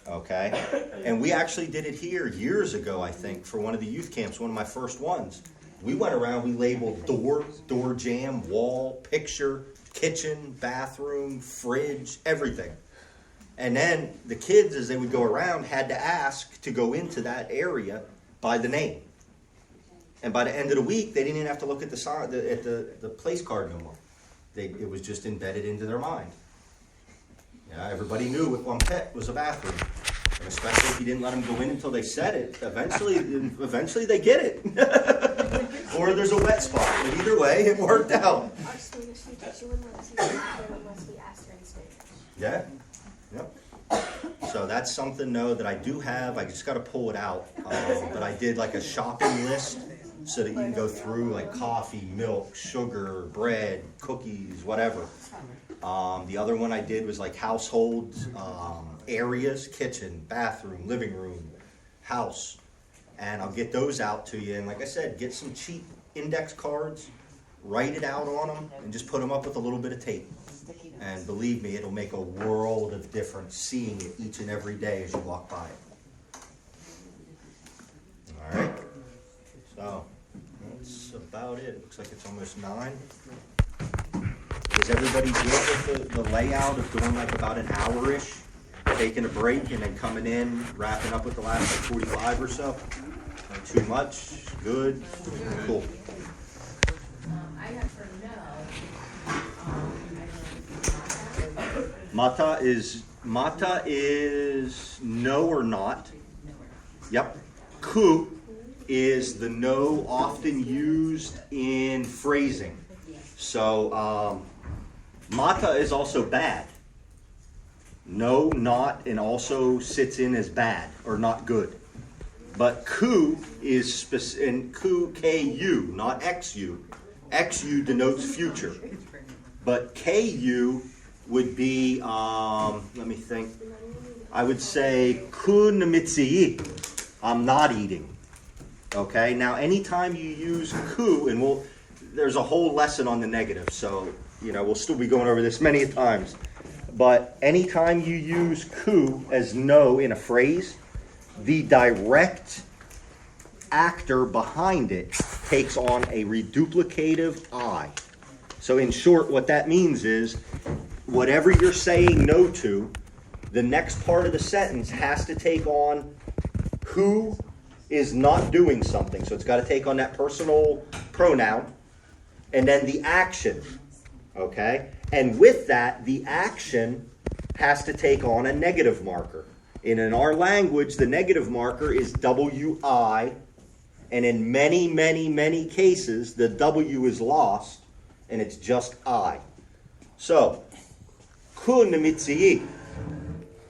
Okay? And we actually did it here years ago, I think, for one of the youth camps, one of my first ones. We went around, we labeled door jamb, wall, picture, kitchen, bathroom, fridge, everything. And then the kids, as they would go around, had to ask to go into that area by the name. And by the end of the week, they didn't even have to look at the place card no more. It was just embedded into their mind. Everybody knew with one pet was a bathroom. And especially if you didn't let them go in until they said it, eventually they get it. Or there's a wet spot. But either way, it worked out. Our Spanish teacher, she wouldn't let us use it unless we asked her in Spanish. Yeah. Yep. So that's something, though, that I do have. I just got to pull it out. But I did like a shopping list so that you can go through like coffee, milk, sugar, bread, cookies, whatever. The other one I did was like household areas, kitchen, bathroom, living room, house. And I'll get those out to you. And like I said, get some cheap index cards, write it out on them, and just put them up with a little bit of tape. And believe me, it'll make a world of difference seeing it each and every day as you walk by it. All right. So that's about it. Looks like it's almost 9. Is everybody good with the layout of doing like about an hour-ish, taking a break and then coming in, wrapping up with the last like 45 or so? Not too much? Good? Cool. I have for no, Mata is no or not. Yep. Ku is the no often used in phrasing. So mata is also bad. No, not, and also sits in as bad or not good. But ku is and ku, ku, not xu. Xu denotes future. But ku would be, let me think. I would say ku namitsi. I'm not eating. Okay. Now, anytime you use ku, and there's a whole lesson on the negative, so we'll still be going over this many times. but anytime you use ku as no in a phrase, the direct actor behind it takes on a reduplicative I. So in short, what that means is, whatever you're saying no to, the next part of the sentence has to take on who is not doing something. So it's got to take on that personal pronoun, and then the action. Okay? And with that, the action has to take on a negative marker. And in our language, the negative marker is WI, and in many, many, many cases, the W is lost, and it's just I. So, ku nimitsi.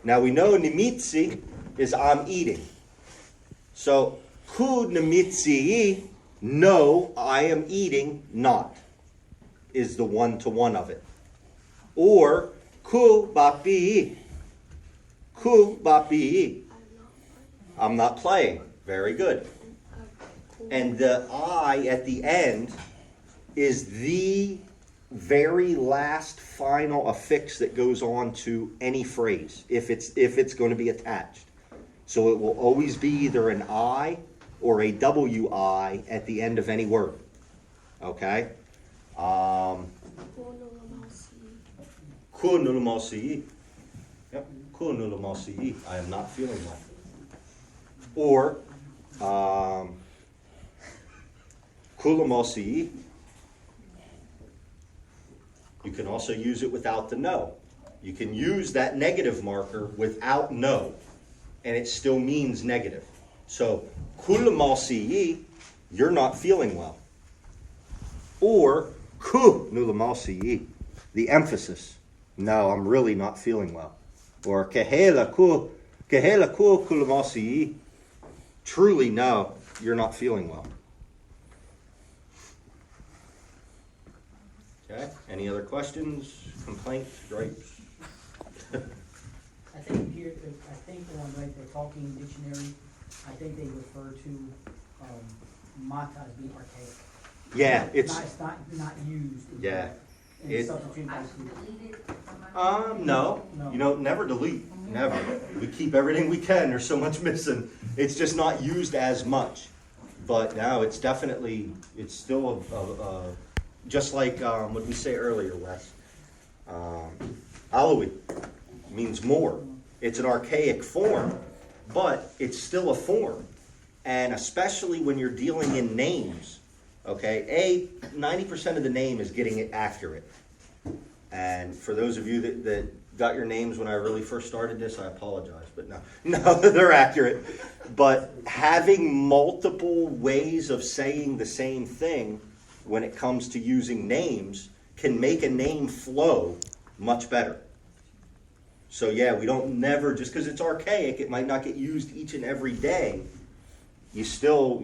Now we know nimitsi is I'm eating. So, ku nimitsi, no, I am eating, not, is the one-to-one of it. Or, ku bapi. Ku bapi. I'm not playing. Very good. And the I at the end is the very last final affix that goes on to any phrase if it's going to be attached. So it will always be either an I or a WI at the end of any word. Okay? Kunulumasi. Yep. Kunulumasi. I am not feeling well. Or kulamasi. You can also use it without the no. You can use that negative marker without no, and it still means negative. So, kulamasi, you're not feeling well. Or, ku nulamasi, the emphasis. No, I'm really not feeling well. Or, kehela ku kulamasi, truly, no, you're not feeling well. Okay, any other questions, complaints, gripes? I think here, I think on like the talking dictionary, I think they refer to mata as being archaic. Yeah, it's not used. yeah. And substitute by ku. No, you know, never delete, never. We keep everything we can. There's so much missing. It's just not used as much. But now it's definitely, it's still a just like what did we say earlier, Wes? Alawi means more. It's an archaic form, but it's still a form. And especially when you're dealing in names, okay, 90% of the name is getting it accurate. And for those of you that got your names when I really first started this, I apologize, but no, they're accurate. But having multiple ways of saying the same thing when it comes to using names can make a name flow much better. So yeah, we don't never, just because it's archaic, it might not get used each and every day. You still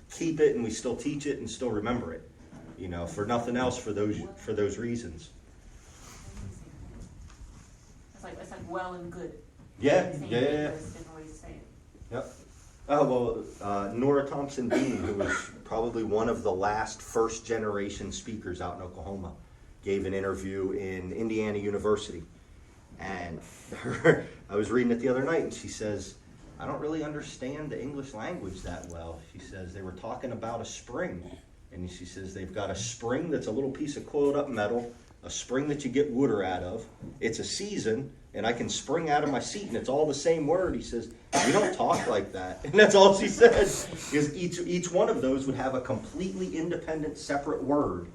keep it, and we still teach it and still remember it. You know, for nothing else, for those reasons. It's like well and good. Yeah. Different ways to say it. Yep. Oh, well, Nora Thompson Bean, who was probably one of the last first-generation speakers out in Oklahoma, gave an interview in Indiana University. And I was reading it the other night, and she says, I don't really understand the English language that well. She says they were talking about a spring. And she says they've got a spring that's a little piece of coiled up metal, a spring that you get water out of. It's a season, and I can spring out of my seat, and it's all the same word. He says, we don't talk like that. And that's all she says, because each one of those would have a completely independent, separate word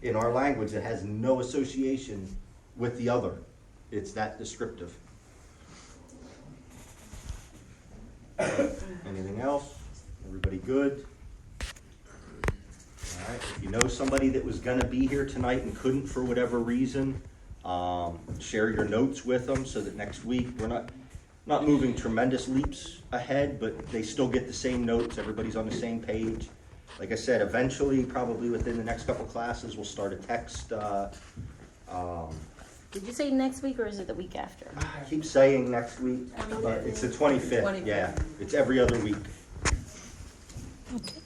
in our language that has no association with the other. It's that descriptive. Anything else? Everybody good? All right. If you know somebody that was going to be here tonight and couldn't for whatever reason, share your notes with them so that next week we're not moving tremendous leaps ahead, but they still get the same notes. Everybody's on the same page. Like I said, eventually, probably within the next couple classes, we'll start a text. Did you say next week or is it the week after? I keep saying next week, but it's the 25th. Yeah, it's every other week. Okay.